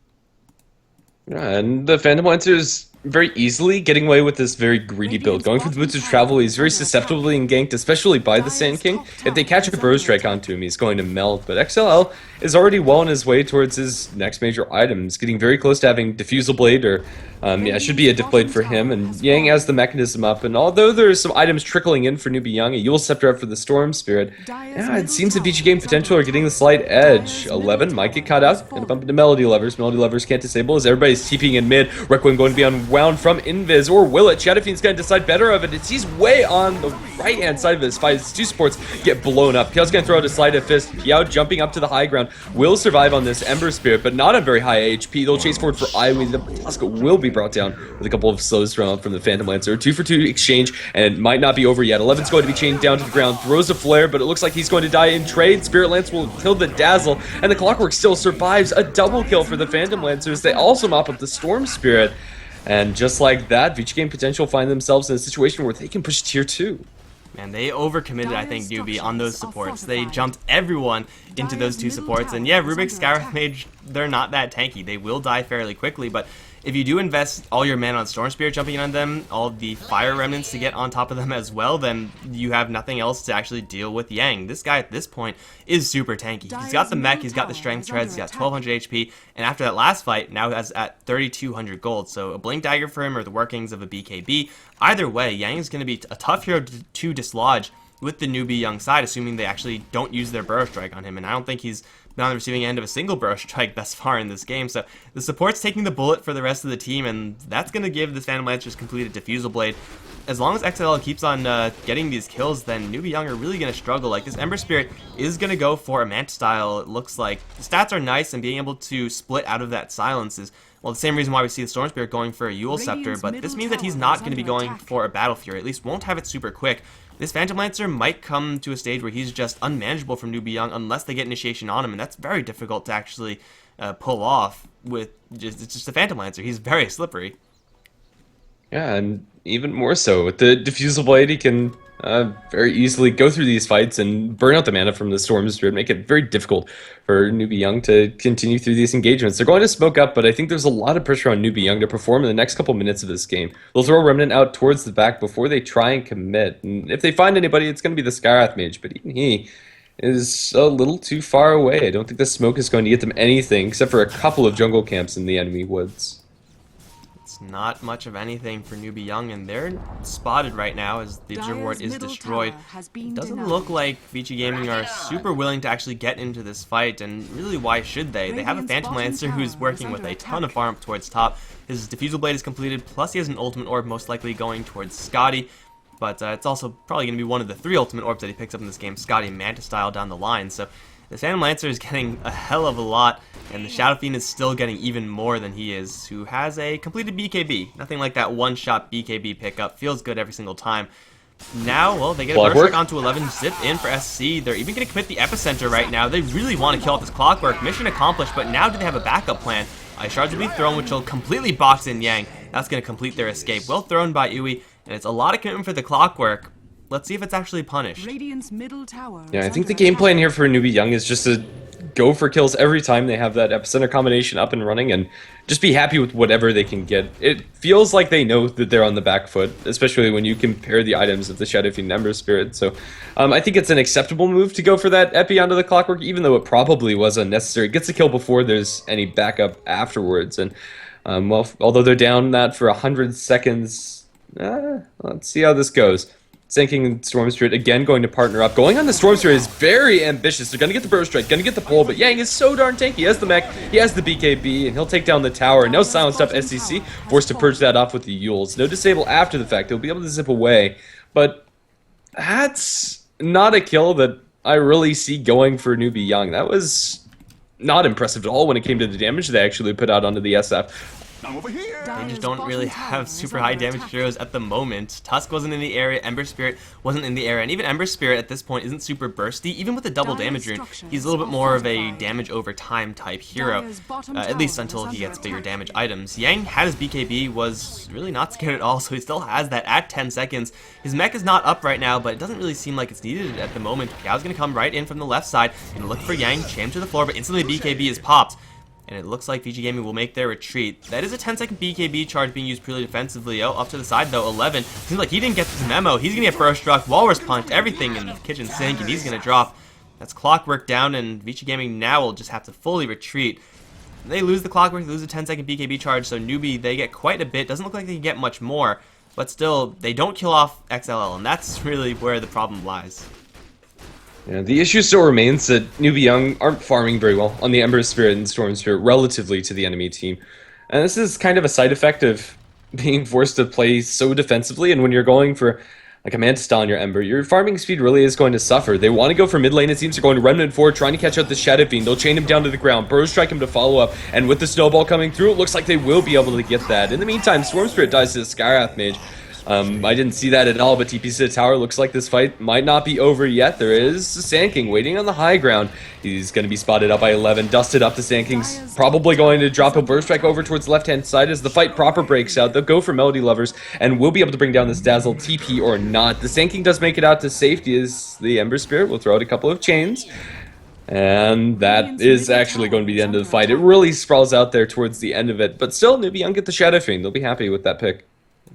Speaker 3: Yeah, and the Phantom Lancer is very easily getting away with this very greedy build. Going for the Boots of Travel, he's very susceptible being ganked, especially by the Sand King. If they catch a Burrow Strike onto him, he's going to melt. But XLL is already well on his way towards his next major item. He's getting very close to having Diffusal Blade, or yeah, it should be a Diff Blade for him. And Yang has the mechanism up. And although there's some items trickling in for Newbee Young, a Yule Scepter up for the Storm Spirit, yeah, it seems that Vici Game potential are getting the slight edge. 11 might get caught out. Gonna bump into Melody Lovers. Melody Lovers can't disable as everybody's TPing in mid. Requiem going to be on wound from Invis, or will it? Shadowfiend's going to decide better of it. He's way on the right-hand side of this fight. His two supports get blown up. Piao's going to throw out a Sleight of Fist. Piao jumping up to the high ground will survive on this Ember Spirit, but not on very high HP. They'll chase forward for Iwi. The Tusk will be brought down with a couple of slows from the Phantom Lancer. 2-for-2 exchange, and it might not be over yet. 11's going to be chained down to the ground. Throws a flare, but it looks like he's going to die in trade. Spirit Lance will kill the Dazzle, and the Clockwork still survives. A double kill for the Phantom Lancers. They also mop up the Storm Spirit. And just like that, Vici Game Potential find themselves in a situation where they can push tier 2.
Speaker 2: Man, they overcommitted, I think, Newbee on those supports. They jumped everyone into those two supports. And yeah, Rubik's Skywrath Mage, they're not that tanky. They will die fairly quickly, but if you do invest all your mana on Storm Spirit jumping in on them, all the Fire Remnants to get on top of them as well, then you have nothing else to actually deal with Yang. This guy at this point is super tanky. He's got the mech, he's got the strength treads, he's got 1200 HP, and after that last fight, now has at 3200 gold. So a Blink Dagger for him or the workings of a BKB. Either way, Yang is going to be a tough hero to dislodge with the Newbee Young side, assuming they actually don't use their Burrow Strike on him, and I don't think he's been on the receiving end of a single Burrow Strike thus far in this game. So the support's taking the bullet for the rest of the team, and that's going to give this Phantom Lancer's completed Diffusal Blade. As long as XLL keeps on getting these kills, then Newbee Young are really going to struggle. Like, this Ember Spirit is going to go for a Manta style, it looks like. The stats are nice, and being able to split out of that silence is, well, the same reason why we see the Storm Spirit going for a Eul Scepter, but this means that he's not going to be going for a Battle Fury, at least won't have it super quick. This Phantom Lancer might come to a stage where he's just unmanageable from Newbee Young unless they get initiation on him, and that's very difficult to actually pull off with it's just a Phantom Lancer. He's very slippery.
Speaker 3: Yeah, and even more so with the Diffusal Blade, he can very easily go through these fights and burn out the mana from the Storm Spirit, make it very difficult for Newbee Young to continue through these engagements. They're going to smoke up, but I think there's a lot of pressure on Newbee Young to perform in the next couple minutes of this game. They'll throw Remnant out towards the back before they try and commit, and if they find anybody, it's going to be the Skywrath Mage, but even he is a little too far away. I don't think the smoke is going to get them anything, except for a couple of jungle camps in the enemy woods.
Speaker 2: Not much of anything for Newbee Young, and they're spotted right now as the Observer Ward is destroyed. It doesn't look like Vici Gaming are super willing to actually get into this fight, and really, why should they? They have a Phantom Lancer who's working with a ton of farm towards top. His Diffusal Blade is completed, plus he has an Ultimate Orb most likely going towards Scotty, but it's also probably going to be one of the 3 Ultimate Orbs that he picks up in this game, Scotty Manta style down the line. So the Phantom Lancer is getting a hell of a lot, and the Shadow Fiend is still getting even more than he is, who has a completed BKB. Nothing like that one-shot BKB pickup. Feels good every single time. Now, well, they get a Burst Strike onto 11, zip in for SC. They're even going to commit the Epicenter right now. They really want to kill off this Clockwork. Mission accomplished, but now do they have a backup plan? Ice Shards will be thrown, which will completely box in Yang. That's going to complete their escape. Well thrown by Uwe, and it's a lot of commitment for the Clockwork. Let's see if it's actually punished.
Speaker 3: Yeah, I think the game plan here for Newbee Young is just to go for kills every time they have that Epicenter combination up and running, and just be happy with whatever they can get. It feels like they know that they're on the back foot, especially when you compare the items of the Shadow Fiend Ember Spirit. So I think it's an acceptable move to go for that Epi onto the Clockwork, even though it probably was unnecessary. It gets a kill before there's any backup afterwards, and well, although they're down that for 100 seconds, let's see how this goes. Sinking Storm Spirit again, going to partner up. Going on the Storm Spirit is very ambitious. They're going to get the Burrow Strike, going to get the pull, but Yang is so darn tanky. He has the mech, he has the BKB, and he'll take down the tower. No silenced up SCC, forced to purge that off with the Euls. No disable after the fact. He'll be able to zip away, but that's not a kill that I really see going for Newbee Young. That was not impressive at all when it came to the damage they actually put out onto the SF.
Speaker 2: They just don't really have super high damage heroes at the moment. Tusk wasn't in the area, Ember Spirit wasn't in the area, and even Ember Spirit at this point isn't super bursty. Even with the double damage rune, he's a little bit more of a damage over time type hero, at least until he gets bigger damage items. Yang had his BKB, was really not scared at all, so he still has that at 10 seconds. His mech is not up right now, but it doesn't really seem like it's needed at the moment. Piao's going to come right in from the left side, and look for Yang, chain to the floor, but instantly BKB is popped. And it looks like Vici Gaming will make their retreat. That is a 10-second BKB charge being used purely defensively. Oh, up to the side though, 11. Seems like he didn't get this memo. He's going to get Burrow Struck, Walrus Punch, everything in the kitchen sink, and he's going to drop. That's Clockwork down, and Vici Gaming now will just have to fully retreat. They lose the Clockwork, they lose a 10-second BKB charge, so Newbee, they get quite a bit. Doesn't look like they can get much more, but still, they don't kill off XLL, and that's really where the problem lies.
Speaker 3: Yeah, the issue still remains that Newbee Young aren't farming very well on the Ember Spirit and Storm Spirit relatively to the enemy team. And this is kind of a side effect of being forced to play so defensively, and when you're going for like a Mantis style on your Ember, your farming speed really is going to suffer. They want to go for mid lane. It seems they're going to run mid forward, trying to catch out the Shadow Fiend. They'll chain him down to the ground, Burrow Strike him to follow up, and with the snowball coming through, it looks like they will be able to get that. In the meantime, Storm Spirit dies to the Skywrath Mage. I didn't see that at all, but TP's to the tower. Looks like this fight might not be over yet. There is Sand King waiting on the high ground. He's going to be spotted up by 11, dusted up. The Sand King's probably going to drop a Burst Strike over towards the left-hand side as the fight proper breaks out. They'll go for Melody Lovers, and will be able to bring down this Dazzle, TP or not. The Sand King does make it out to safety as the Ember Spirit will throw out a couple of chains. And that is actually going to be the end of the fight. It really sprawls out there towards the end of it. But still, Newbee Young get the Shadow Fiend. They'll be happy with that pick.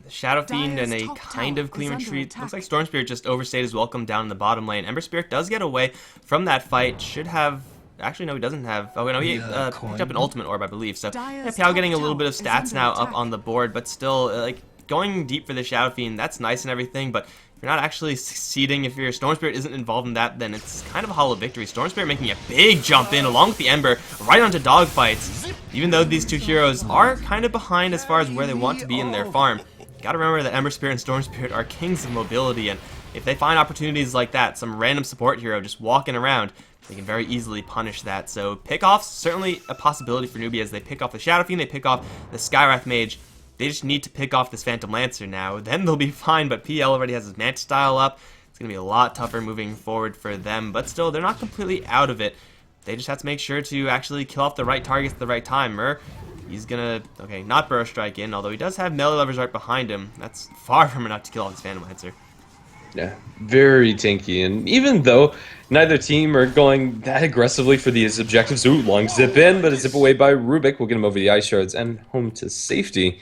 Speaker 2: The Shadow Fiend and a kind of clean retreat. Looks like Storm Spirit just overstayed his welcome down in the bottom lane. Ember Spirit does get away from that fight. Should have... Actually, no, he doesn't have... Oh, no, he picked up an ultimate orb, I believe. So, yeah, Piao getting a little bit of stats now up on the board. But still, like, going deep for the Shadow Fiend, that's nice and everything. But if you're not actually succeeding, if your Storm Spirit isn't involved in that, then it's kind of a hollow victory. Storm Spirit making a big jump in, along with the Ember, right onto dogfights. Even though these two heroes are kind of behind as far as where they want to be in their farm. Gotta remember that Ember Spirit and Storm Spirit are kings of mobility, and if they find opportunities like that, some random support hero just walking around, they can very easily punish that. So pickoffs, certainly a possibility for Newbee as they pick off the Shadow Fiend, they pick off the Skywrath Mage. They just need to pick off this Phantom Lancer now, then they'll be fine, but PL already has his Mantis style up. It's going to be a lot tougher moving forward for them, but still, they're not completely out of it. They just have to make sure to actually kill off the right targets at the right time. He's gonna, okay, not Burrow Strike in, although he does have Melee Levers right behind him. That's far from enough to kill off his Phantom Lancer.
Speaker 3: Yeah, very tanky, and even though neither team are going that aggressively for these objectives, ooh, long zip in, but a zip away by Rubik will get him over the ice shards and home to safety.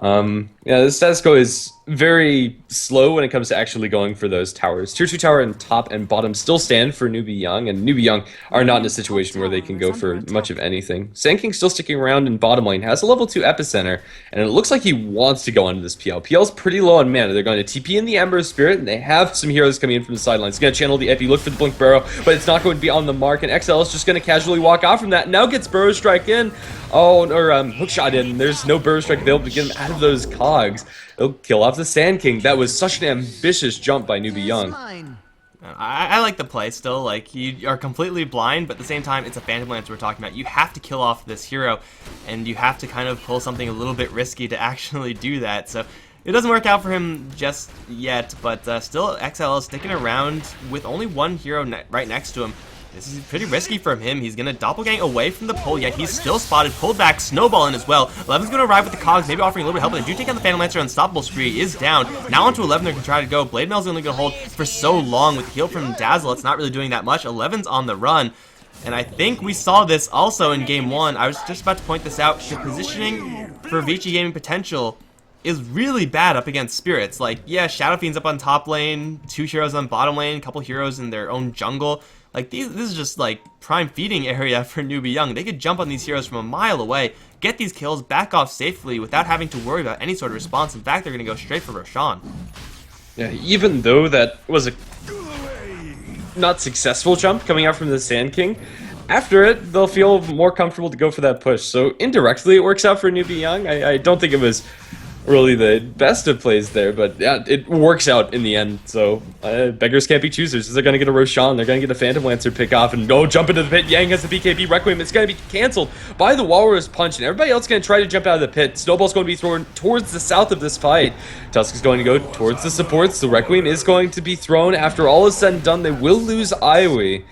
Speaker 3: Yeah, the status quo is very slow when it comes to actually going for those towers. Tier 2 tower and top and bottom still stand for Newbee Young, and Newbee Young are not in a situation where they can go for much of anything. Sand King still sticking around in bottom lane, has a level 2 epicenter, and it looks like he wants to go onto this PL. PL's pretty low on mana. They're going to TP in the Ember Spirit, and they have some heroes coming in from the sidelines. He's going to channel the Epi, look for the Blink Burrow, but it's not going to be on the mark, and XL is just going to casually walk off from that. Now gets Burrow Strike in, or Hookshot in. There's no Burrow Strike available to get him out of those cogs. He'll kill off the Sand King. That was such an ambitious jump by Newbee Young.
Speaker 2: I like the play still. Like, you are completely blind, but at the same time, it's a Phantom Lance we're talking about. You have to kill off this hero, and you have to kind of pull something a little bit risky to actually do that. So it doesn't work out for him just yet, but still, XL is sticking around with only one hero right next to him. This is pretty risky from him. He's going to doppelgang away from the pull, yet he's still spotted. Pulled back, snowball in as well. 11's going to arrive with the cogs, maybe offering a little bit of help. But they do take on the Phantom Lancer. Unstoppable Spree is down. Now onto 11, they can try to go. Blade Mail's only going to hold for so long. With the heal from Dazzle, it's not really doing that much. 11's on the run. And I think we saw this also in Game 1. I was just about to point this out. The positioning for Vici Gaming Potential is really bad up against Spirits. Like, yeah, Shadow Fiend's up on top lane, 2 heroes on bottom lane, a couple heroes in their own jungle. Like, this is just, like, prime feeding area for Newbee Young. They could jump on these heroes from a mile away, get these kills, back off safely without having to worry about any sort of response. In fact, they're going to go straight for Roshan.
Speaker 3: Yeah, even though that was a not successful jump coming out from the Sand King, after it, they'll feel more comfortable to go for that push. So, indirectly, it works out for Newbee Young. I don't think it was really the best of plays there, but yeah, it works out in the end. So beggars can't be choosers. They're going to get a Roshan, they're going to get a Phantom Lancer pick off and go jump into the pit. Yang has the BKB Requiem. It's going to be cancelled by the Walrus Punch, and everybody else is going to try to jump out of the pit. Snowball's going to be thrown towards the south of this fight. Tusk is going to go towards the supports. The Requiem is going to be thrown. After all is said and done, they will lose Iwi.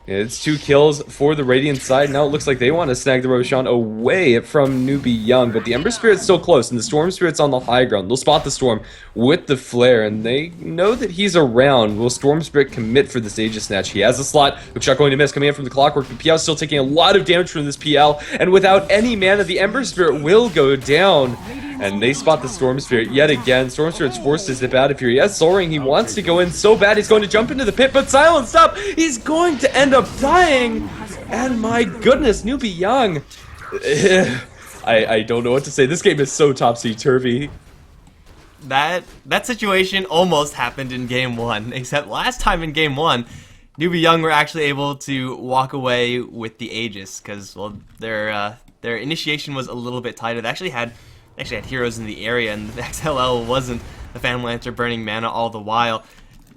Speaker 3: It's 2 kills for the Radiant side. Now it looks like they want to snag the Roshan away from Newbee Young, but the Ember Spirit's still close, and the Storm Spirit's on the high ground. They'll spot the Storm with the Flare, and they know that he's around. Will Storm Spirit commit for this Aegis Snatch? He has a slot. Hookshot going to miss, coming in from the Clockwork, but PL's still taking a lot of damage from this PL, and without any mana, the Ember Spirit will go down. And they spot the Storm Spirit yet again. Storm Spirit's forced to zip out of here. Yes, Soul Ring, he wants to go in so bad. He's going to jump into the pit, but silenced up. He's going to end up dying. And my goodness, Newbee Young. I don't know what to say. This game is so topsy-turvy.
Speaker 2: That situation almost happened in Game 1, except last time in Game 1, Newbee Young were actually able to walk away with the Aegis, because, well, their initiation was a little bit tighter. They actually had actually had heroes in the area, and the XLL wasn't the Phantom Lancer burning mana all the while.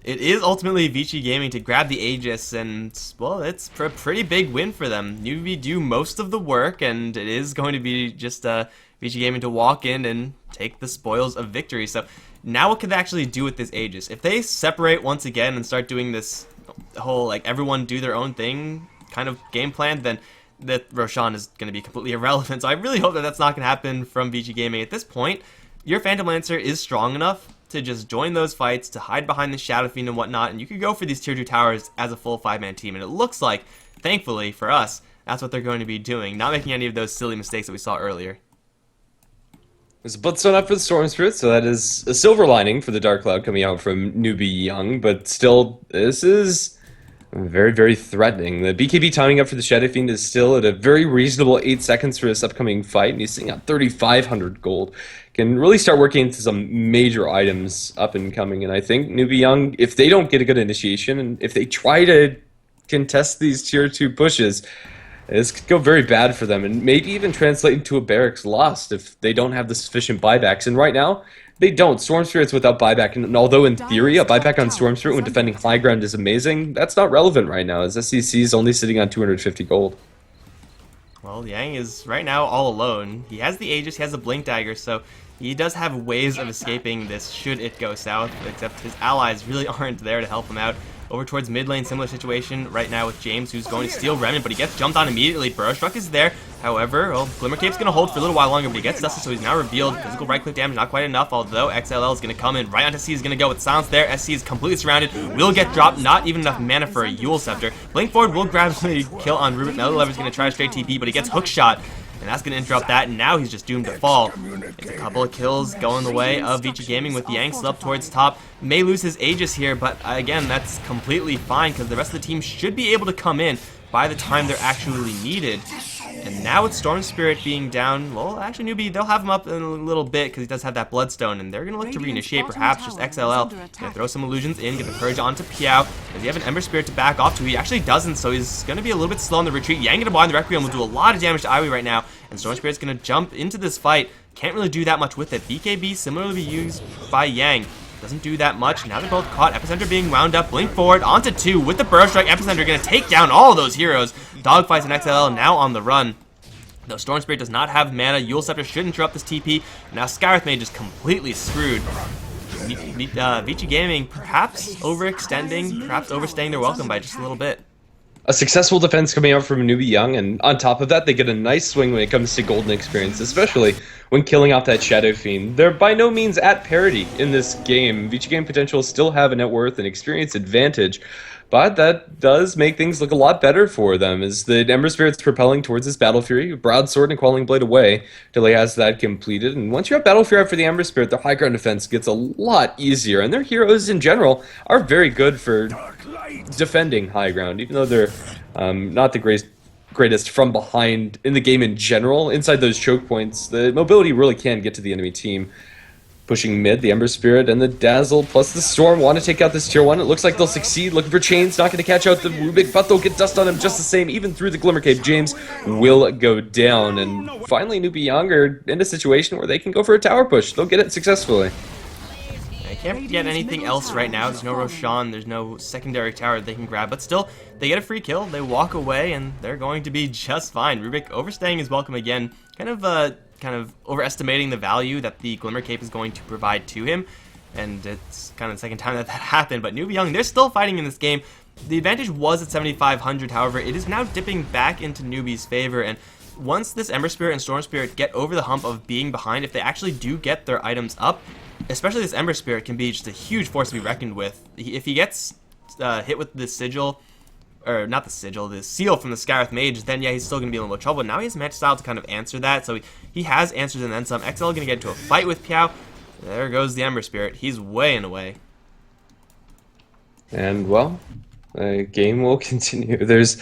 Speaker 2: It is ultimately Vici Gaming to grab the Aegis, and, well, it's a pretty big win for them. Newbee do most of the work, and it is going to be just Vici Gaming to walk in and take the spoils of victory. So now what can they actually do with this Aegis? If they separate once again and start doing this whole, like, everyone do their own thing kind of game plan, then that Roshan is going to be completely irrelevant. So I really hope that that's not going to happen from Vici Gaming. At this point, your Phantom Lancer is strong enough to just join those fights, to hide behind the Shadow Fiend and whatnot, and you could go for these tier 2 towers as a full 5-man team. And it looks like, thankfully for us, that's what they're going to be doing, not making any of those silly mistakes that we saw earlier.
Speaker 3: There's a Bloodstone up for the Storm Spirit, so that is a silver lining for the Dark Cloud coming out from Newbee Young, but still, this is very, very threatening. The BKB timing up for the Shadow Fiend is still at a very reasonable 8 seconds for this upcoming fight, and he's sitting at 3,500 gold. Can really start working into some major items up and coming, and I think Newbee Young, if they don't get a good initiation, and if they try to contest these tier 2 pushes, this could go very bad for them, and maybe even translate into a barracks lost if they don't have the sufficient buybacks. And right now, they don't. Storm Spirit's without buyback, and although in theory a buyback on Storm Spirit when defending high ground is amazing, that's not relevant right now, as SEC is only sitting on 250 gold.
Speaker 2: Well, Yang is right now all alone. He has the Aegis, he has the Blink Dagger, so he does have ways of escaping this should it go south, except his allies really aren't there to help him out. Over towards mid lane, similar situation right now with James, who's going to steal Remnant, but he gets jumped on immediately. Burrowstruck is there. However, well, Glimmer Cape's going to hold for a little while longer, but he gets dusted, so he's now revealed. Physical right-click damage, not quite enough, although XLL is going to come in. Right onto SC is going to go with Silence there. SC is completely surrounded. Will get dropped, not even enough mana for a Yule Scepter. Blink forward will grab the kill on Rubik. Mikelorus is going to try a straight TP, but he gets hook shot. And that's going to interrupt that, and now he's just doomed to fall. It's a couple of kills going the way of Vici Gaming with Yang still up towards top. May lose his Aegis here, but again, that's completely fine because the rest of the team should be able to come in by the time they're actually needed. And now with Storm Spirit being down, well, actually Newbee, they'll have him up in a little bit because he does have that Bloodstone, and they're going to look to reinitiate, perhaps just XLL. Going to throw some illusions in, get the Courage onto Piao. Does he have an Ember Spirit to back off to? He actually doesn't, so he's going to be a little bit slow on the retreat. Yang into blind the Requiem will do a lot of damage to Iwi right now, and Storm Spirit's going to jump into this fight. Can't really do that much with it. BKB similarly used by Yang. Doesn't do that much. Now they're both caught. Epicenter being wound up. Blink forward onto 2 with the Burrow Strike. Epicenter going to take down all of those heroes. Dogfights and XLL now on the run. Though Storm Spirit does not have mana, Yule Scepter should interrupt this TP. Now Skywrath Mage is completely screwed. Vici Gaming perhaps overextending, perhaps overstaying their welcome by just a little bit.
Speaker 3: A successful defense coming out from Newbee Young, and on top of that, they get a nice swing when it comes to golden experience, especially when killing off that Shadow Fiend. They're by no means at parity in this game. Vici Game Potential still have a net worth and experience advantage, but that does make things look a lot better for them as the Ember Spirit's propelling towards his Battle Fury, Broadsword and Quelling Blade away till he has that completed. And once you have Battle Fury out for the Ember Spirit, their high ground defense gets a lot easier, and their heroes in general are very good for defending high ground, even though they're not the greatest from behind in the game in general. Inside those choke points, the mobility really can get to the enemy team. Pushing mid, the Ember Spirit and the Dazzle plus the Storm want to take out this tier 1. It looks like they'll succeed. Looking for Chains, not going to catch out the Rubik, but they'll get dust on him just the same, even through the Glimmer Cape. James will go down, and finally Newbee Young are in a situation where they can go for a tower push. They'll get it successfully.
Speaker 2: I can't get anything else right now. There's no Roshan, there's no secondary tower that they can grab, but still, they get a free kill, they walk away, and they're going to be just fine. Rubik overstaying his welcome again, kind of overestimating the value that the Glimmer Cape is going to provide to him, and it's kind of the second time that happened. But Newbee Young, they're still fighting in this game. The advantage was at 7,500, however, it is now dipping back into Newbee's favor, and once this Ember Spirit and Storm Spirit get over the hump of being behind, if they actually do get their items up, especially this Ember Spirit can be just a huge force to be reckoned with. If he gets hit with the sigil, or not the sigil, the seal from the Skywrath Mage, then yeah, he's still going to be in a little trouble. Now he has match style to kind of answer that, so he has answers and then some. XL going to get into a fight with Piao. There goes the Ember Spirit. He's way and away.
Speaker 3: And, well, the game will continue. There's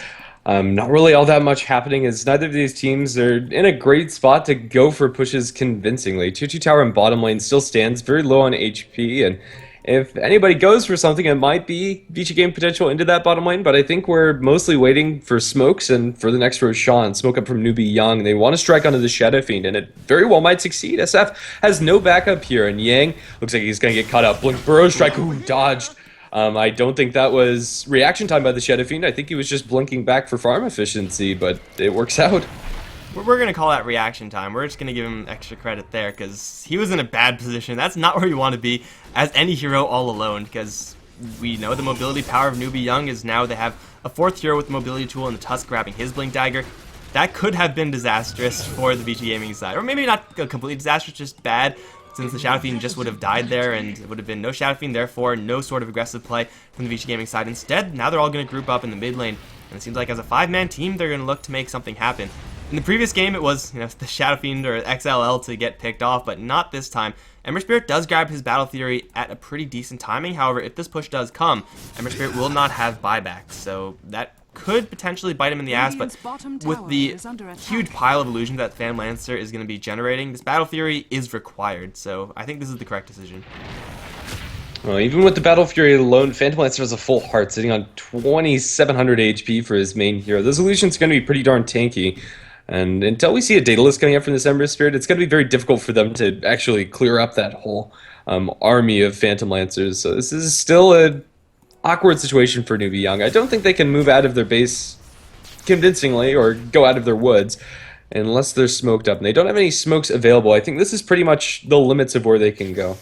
Speaker 3: not really all that much happening as neither of these teams are in a great spot to go for pushes convincingly. 2-2 tower in bottom lane still stands very low on HP, and if anybody goes for something, it might be Vici game potential into that bottom lane, but I think we're mostly waiting for smokes and for the next Roshan. Smoke up from Newbee Young. They want to strike onto the Shadow Fiend, and it very well might succeed. SF has no backup here, and Yang looks like he's going to get caught up. Blink Burrow Strike, ooh, dodged. I don't think that was reaction time by the Shadow Fiend. I think he was just blinking back for farm efficiency, but it works out.
Speaker 2: We're going to call that reaction time. We're just going to give him extra credit there because he was in a bad position. That's not where you want to be as any hero all alone, because we know the mobility power of Newbee Young is now they have a fourth hero with the mobility tool and the Tusk grabbing his Blink Dagger. That could have been disastrous for the VG Gaming side. Or maybe not completely disastrous, just bad, since the Shadow Fiend just would have died there and it would have been no Shadow Fiend, therefore no sort of aggressive play from the VG Gaming side. Instead, now they're all going to group up in the mid lane, and it seems like as a 5-man team, they're going to look to make something happen. In the previous game, it was the Shadow Fiend or XLL to get picked off, but not this time. Ember Spirit does grab his Battle Fury at a pretty decent timing. However, if this push does come, Ember Spirit will not have buyback, so that could potentially bite him in the ass, but with the huge pile of illusions that Phantom Lancer is going to be generating, this Battle Fury is required, so I think this is the correct decision.
Speaker 3: Well, even with the Battle Fury alone, Phantom Lancer has a full heart, sitting on 2,700 HP for his main hero. Those illusions are going to be pretty darn tanky. And until we see a Daedalus coming up from this Ember Spirit, it's going to be very difficult for them to actually clear up that whole army of Phantom Lancers. So this is still an awkward situation for Newbee Young. I don't think they can move out of their base convincingly or go out of their woods unless they're smoked up. And they don't have any smokes available. I think this is pretty much the limits of where they can go.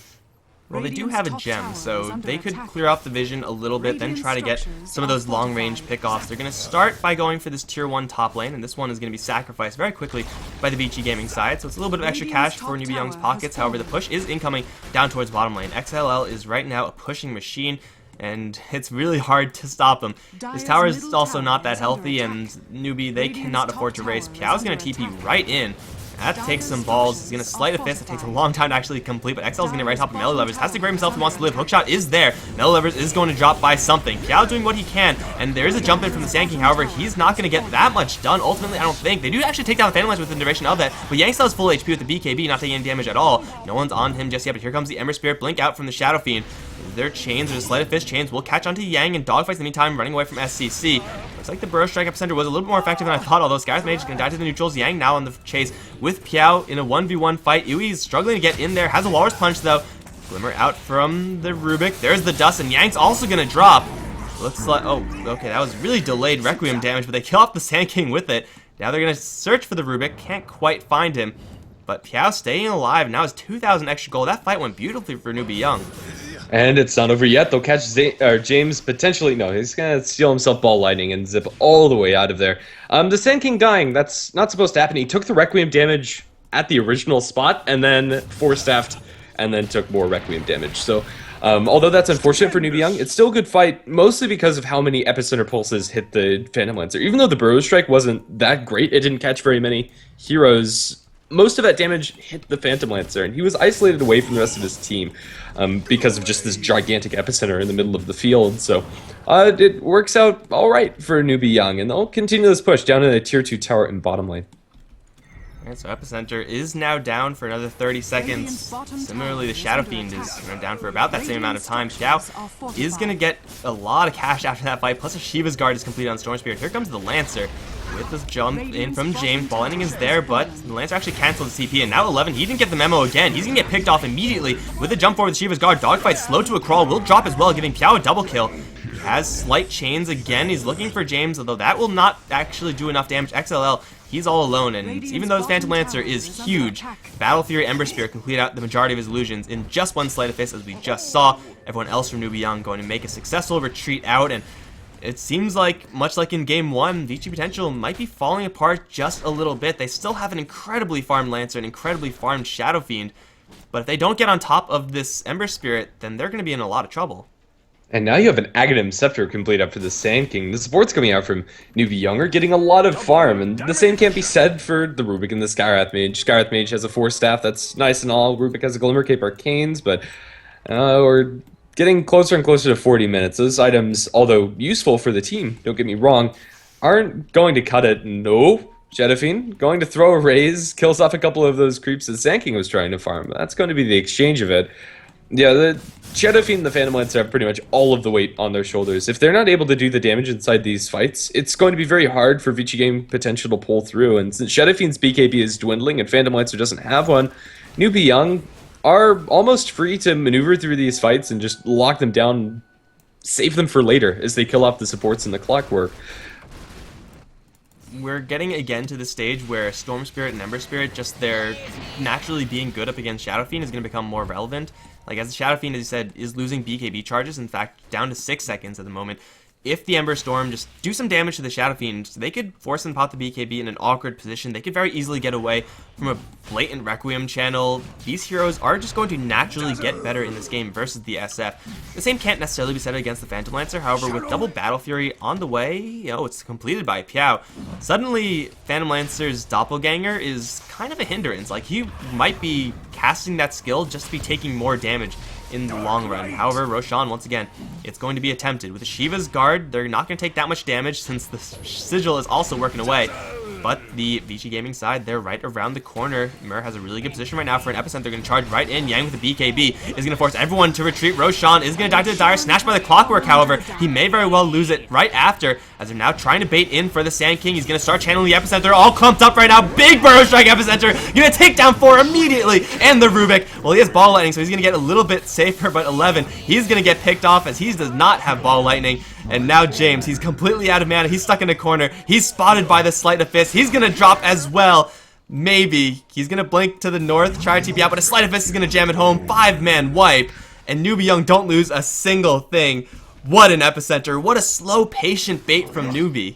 Speaker 2: Well, they do have a gem, so they could clear off the vision a little bit, then try to get some of those long-range pickoffs. They're going to start by going for this tier 1 top lane, and this one is going to be sacrificed very quickly by the VG Gaming side, so it's a little bit of extra cash for Newbee Young's pockets. However, the push is incoming down towards bottom lane. XLL is right now a pushing machine, and it's really hard to stop him. His tower is also not that healthy, and Newbee, they cannot afford to race. Piao's going to TP right in. That takes some balls. He's going to sleight a fist. It takes a long time to actually complete, but XL is going to right top of Mikelorus. Has to grab himself if he wants to live. Hookshot is there. Mikelorus is going to drop by something. Piao doing what he can, and there is a jump in from the Sand King. However, he's not going to get that much done. Ultimately, I don't think. They do actually take down the Phantom Lance within the duration of that, but Yang still has full HP with the BKB, not taking any damage at all. No one's on him just yet, but here comes the Ember Spirit blink out from the Shadow Fiend. Their chains, or the Sleight of Fist chains, will catch onto Yang and dogfights in the meantime, running away from SCC. Looks like the Burrow Strike Epicenter was a little bit more effective than I thought, although Sky's Mage is going to die to the neutrals. Yang now on the chase with Piao in a 1v1 fight. Iwi's struggling to get in there, has a Walrus Punch though. Glimmer out from the Rubik. There's the dust, and Yang's also going to drop. Looks like, oh, okay, that was really delayed Requiem damage, but they kill off the Sand King with it. Now they're going to search for the Rubik, can't quite find him. But Piao staying alive, now has 2,000 extra gold. That fight went beautifully for Newbee Young.
Speaker 3: And it's not over yet. They'll catch James potentially. No, he's going to steal himself Ball Lightning and zip all the way out of there. The Sand King dying, that's not supposed to happen. He took the Requiem damage at the original spot and then force-staffed and then took more Requiem damage. So although that's unfortunate for Newbee Young, it's still a good fight, mostly because of how many Epicenter Pulses hit the Phantom Lancer. Even though the Burrow Strike wasn't that great, it didn't catch very many heroes. Most of that damage hit the Phantom Lancer, and he was isolated away from the rest of his team because of just this gigantic epicenter in the middle of the field. So it works out all right for Newbee Young, and they'll continue this push down to the tier 2 tower in bottom lane.
Speaker 2: Alright, so Epicenter is now down for another 30 seconds. Similarly, the Shadow Fiend is down for about that same amount of time. Xiao is going to get a lot of cash after that fight, plus a Shiva's Guard is completed on Storm Spirit. Here comes the Lancer with this jump in from James. Ball Lightning is there, but the Lancer actually canceled the CP, and now 11, he didn't get the memo again. He's going to get picked off immediately with a jump forward with Shiva's Guard. Dogfight slow to a crawl, will drop as well, giving Piao a double kill. He has slight chains again. He's looking for James, although that will not actually do enough damage. XLL, he's all alone, and even though his Phantom Lancer is huge, Battle Fury Ember Spirit complete out the majority of his illusions in just one Sleight of Fist, as we just saw. Everyone else from Newbee Young going to make a successful retreat out, and it seems like, much like in Game 1, VG Potential might be falling apart just a little bit. They still have an incredibly farmed Lancer, an incredibly farmed Shadow Fiend, but if they don't get on top of this Ember Spirit, then they're going to be in a lot of trouble.
Speaker 3: And now you have an Aghanim Scepter complete up for the Sand King. The supports coming out from Newbee Young are getting a lot of farm, and the same can't be said for the Rubik and the Skywrath Mage. Skywrath Mage has a 4-staff, that's nice and all. Rubik has a Glimmer Cape Arcanes, but we're getting closer and closer to 40 minutes. Those items, although useful for the team, don't get me wrong, aren't going to cut it. No. Shadow Fiend going to throw a raise, kills off a couple of those creeps that Sand King was trying to farm. That's going to be the exchange of it. Yeah, the Shadow Fiend and the Phantom Lancer have pretty much all of the weight on their shoulders. If they're not able to do the damage inside these fights, it's going to be very hard for Vici Game Potential to pull through. And since Shadow Fiend's BKB is dwindling and Phantom Lancer doesn't have one, Newbee Young are almost free to maneuver through these fights and just lock them down, save them for later as they kill off the supports and the Clockwork.
Speaker 2: We're getting again to the stage where Storm Spirit and Ember Spirit, just their naturally being good up against Shadow Fiend is going to become more relevant. Like, as the Shadow Fiend, as you said, is losing BKB charges, in fact, down to 6 seconds at the moment. If the Ember Storm just do some damage to the Shadow Fiend, they could force them to pop the BKB in an awkward position. They could very easily get away from a blatant Requiem channel. These heroes are just going to naturally get better in this game versus the SF. The same can't necessarily be said against the Phantom Lancer. However, with double Battle Fury on the way, it's completed by Piao. Suddenly, Phantom Lancer's Doppelganger is kind of a hindrance. Like, he might be casting that skill just to be taking more damage in the long run. However, Roshan, once again, it's going to be attempted. With the Shiva's guard, they're not going to take that much damage since the Sigil is also working away. But the Vici Gaming side, they're right around the corner. Mir has a really good position right now for an epicenter. They're going to charge right in. Yang with the BKB is going to force everyone to retreat. Roshan is going to die to the Dire. Snatched by the Clockwork, however. He may very well lose it right after, as they're now trying to bait in for the Sand King. He's going to start channeling the epicenter. They're all clumped up right now. Big Burrow Strike epicenter. Going to take down 4 immediately. And the Rubik. Well, he has Ball Lightning, so he's going to get a little bit safer, but 11, he's going to get picked off as he does not have Ball Lightning. And now James, he's completely out of mana. He's stuck in a corner. He's spotted by the Sleight of Fist. He's going to drop as well. Maybe. He's going to blink to the north, try to TP out, but a Sleight of Fist is going to jam it home. 5-man wipe. And Newbee Young don't lose a single thing. What an epicenter. What a slow, patient bait from Newbee.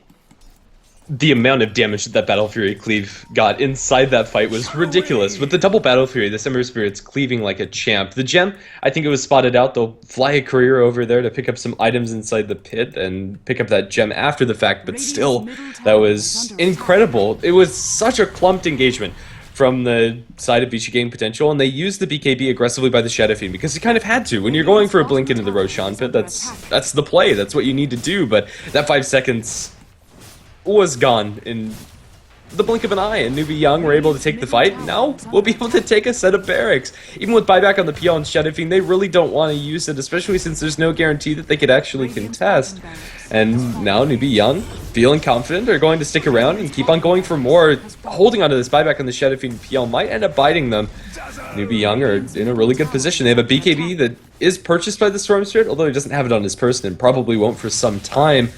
Speaker 3: The amount of damage that Battle Fury Cleave got inside that fight was ridiculous. With the double Battle Fury, the Ember Spirit's cleaving like a champ. The gem, I think it was spotted out. They'll fly a courier over there to pick up some items inside the pit and pick up that gem after the fact, but still, that was incredible. It was such a clumped engagement from the side of Vici Game Potential, and they used the BKB aggressively by the Shadow Fiend because you kind of had to. When you're going for a blink into the Roshan pit, that's the play. That's what you need to do, but that 5 seconds was gone in the blink of an eye, and Newbee Young were able to take the fight. Now we'll be able to take a set of barracks. Even with buyback on the PL and Shadow Fiend, they really don't want to use it, especially since there's no guarantee that they could actually contest. And now Newbee Young, feeling confident, are going to stick around and keep on going for more. Holding onto this buyback on the Shadow Fiend PL might end up biting them. Newbee Young are in a really good position. They have a BKB that is purchased by the Storm Spirit, although he doesn't have it on his person and probably won't for some time.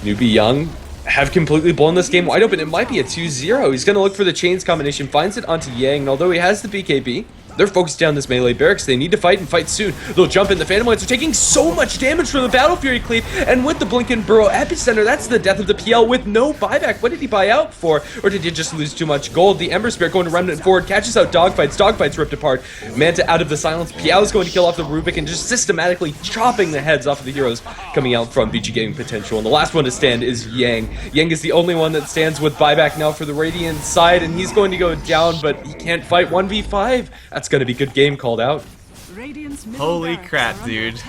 Speaker 3: Newbee Young have completely blown this game wide open. It might be a 2-0. He's going to look for the chains combination, finds it onto Yang, and although he has the BKB, they're focused down this melee barracks. They need to fight and fight soon. They'll jump in. The Phantom Lancer taking so much damage from the Battle Fury Cleave, and with the Blinken Burrow Epicenter, that's the death of the PL with no buyback. What did he buy out for? Or did he just lose too much gold? The Ember Spirit going to Remnant forward, catches out Dogfights. Dogfights ripped apart. Manta out of the silence. PL is going to kill off the Rubik and just systematically chopping the heads off of the heroes coming out from Vici Gaming Potential. And the last one to stand is Yang. Yang is the only one that stands with buyback now for the Radiant side, and he's going to go down, but he can't fight 1v5. That's going to be good game called out.
Speaker 2: Holy crap, dude.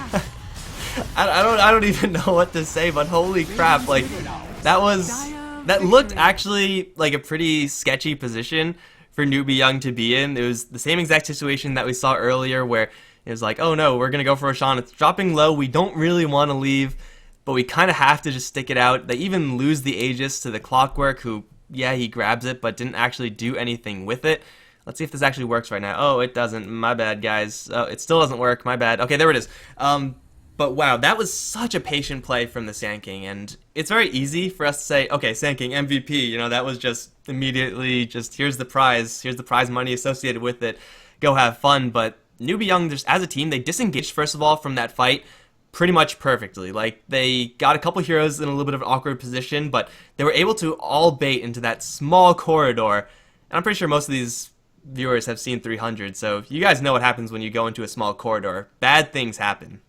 Speaker 2: I don't even know what to say, but holy crap, like, that looked actually like a pretty sketchy position for Newbee Young to be in. It was the same exact situation that we saw earlier where it was like, oh no, we're gonna go for Roshan. It's dropping low, we don't really want to leave, but we kind of have to just stick it out. They even lose the Aegis to the Clockwork, who, yeah, he grabs it, but didn't actually do anything with it. Let's see if this actually works right now. Oh, it doesn't. My bad, guys. Oh, it still doesn't work. My bad. Okay, there it is. But wow, that was such a patient play from the Sand King, and it's very easy for us to say, okay, Sand King, MVP, that was just immediately just, here's the prize money associated with it, go have fun. But Newbee Young, just as a team, they disengaged, first of all, from that fight pretty much perfectly. Like, they got a couple heroes in a little bit of an awkward position, but they were able to all bait into that small corridor, and I'm pretty sure most of these viewers have seen 300, so you guys know what happens when you go into a small corridor. Bad things happen.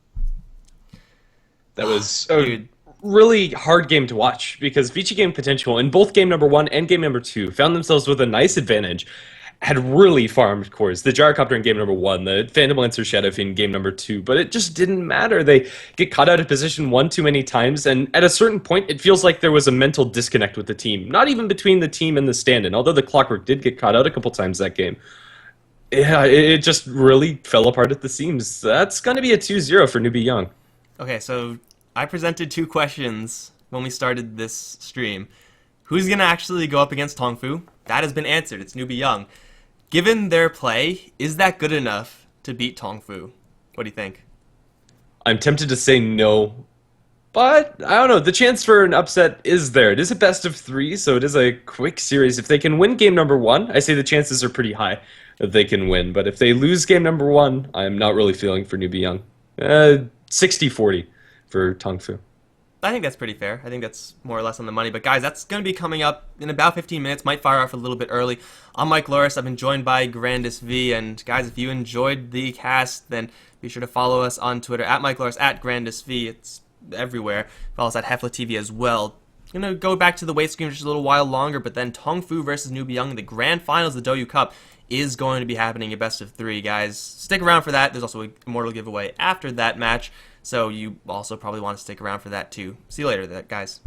Speaker 3: That was a really hard game to watch because Vici Game Potential in both game number 1 and game number 2 found themselves with a nice advantage, had really farmed cores. The Gyrocopter in game number 1, the Phantom Lancer Shadow Fiend in game number 2, but it just didn't matter. They get caught out of position one too many times, and at a certain point, it feels like there was a mental disconnect with the team. Not even between the team and the stand-in, although the Clockwork did get caught out a couple times that game. Yeah, it just really fell apart at the seams. That's going to be a 2-0 for Newbee Young.
Speaker 2: Okay, so I presented 2 questions when we started this stream. Who's going to actually go up against Tongfu? That has been answered. It's Newbee Young. Given their play, is that good enough to beat Tongfu? What do you think?
Speaker 3: I'm tempted to say no, but I don't know. The chance for an upset is there. It is a best of 3, so it is a quick series. If they can win game number 1, I say the chances are pretty high that they can win. But if they lose game number 1, I'm not really feeling for Newbee Young. 60-40 for Tongfu.
Speaker 2: I think that's pretty fair. I think that's more or less on the money. But guys, that's going to be coming up in about 15 minutes. Might fire off a little bit early. I'm Mikelorus. I've been joined by GrandisV. And guys, if you enjoyed the cast, then be sure to follow us on Twitter at Mikelorus, at GrandisV. It's everywhere. Follow us at HeflaTV as well. I'm going to go back to the weight screen just a little while longer, but then Tongfu versus Newbee Young, the grand finals of the Douyu Cup, is going to be happening in best of 3, guys. Stick around for that. There's also an Immortal giveaway after that match, so you also probably want to stick around for that too. See you later, guys.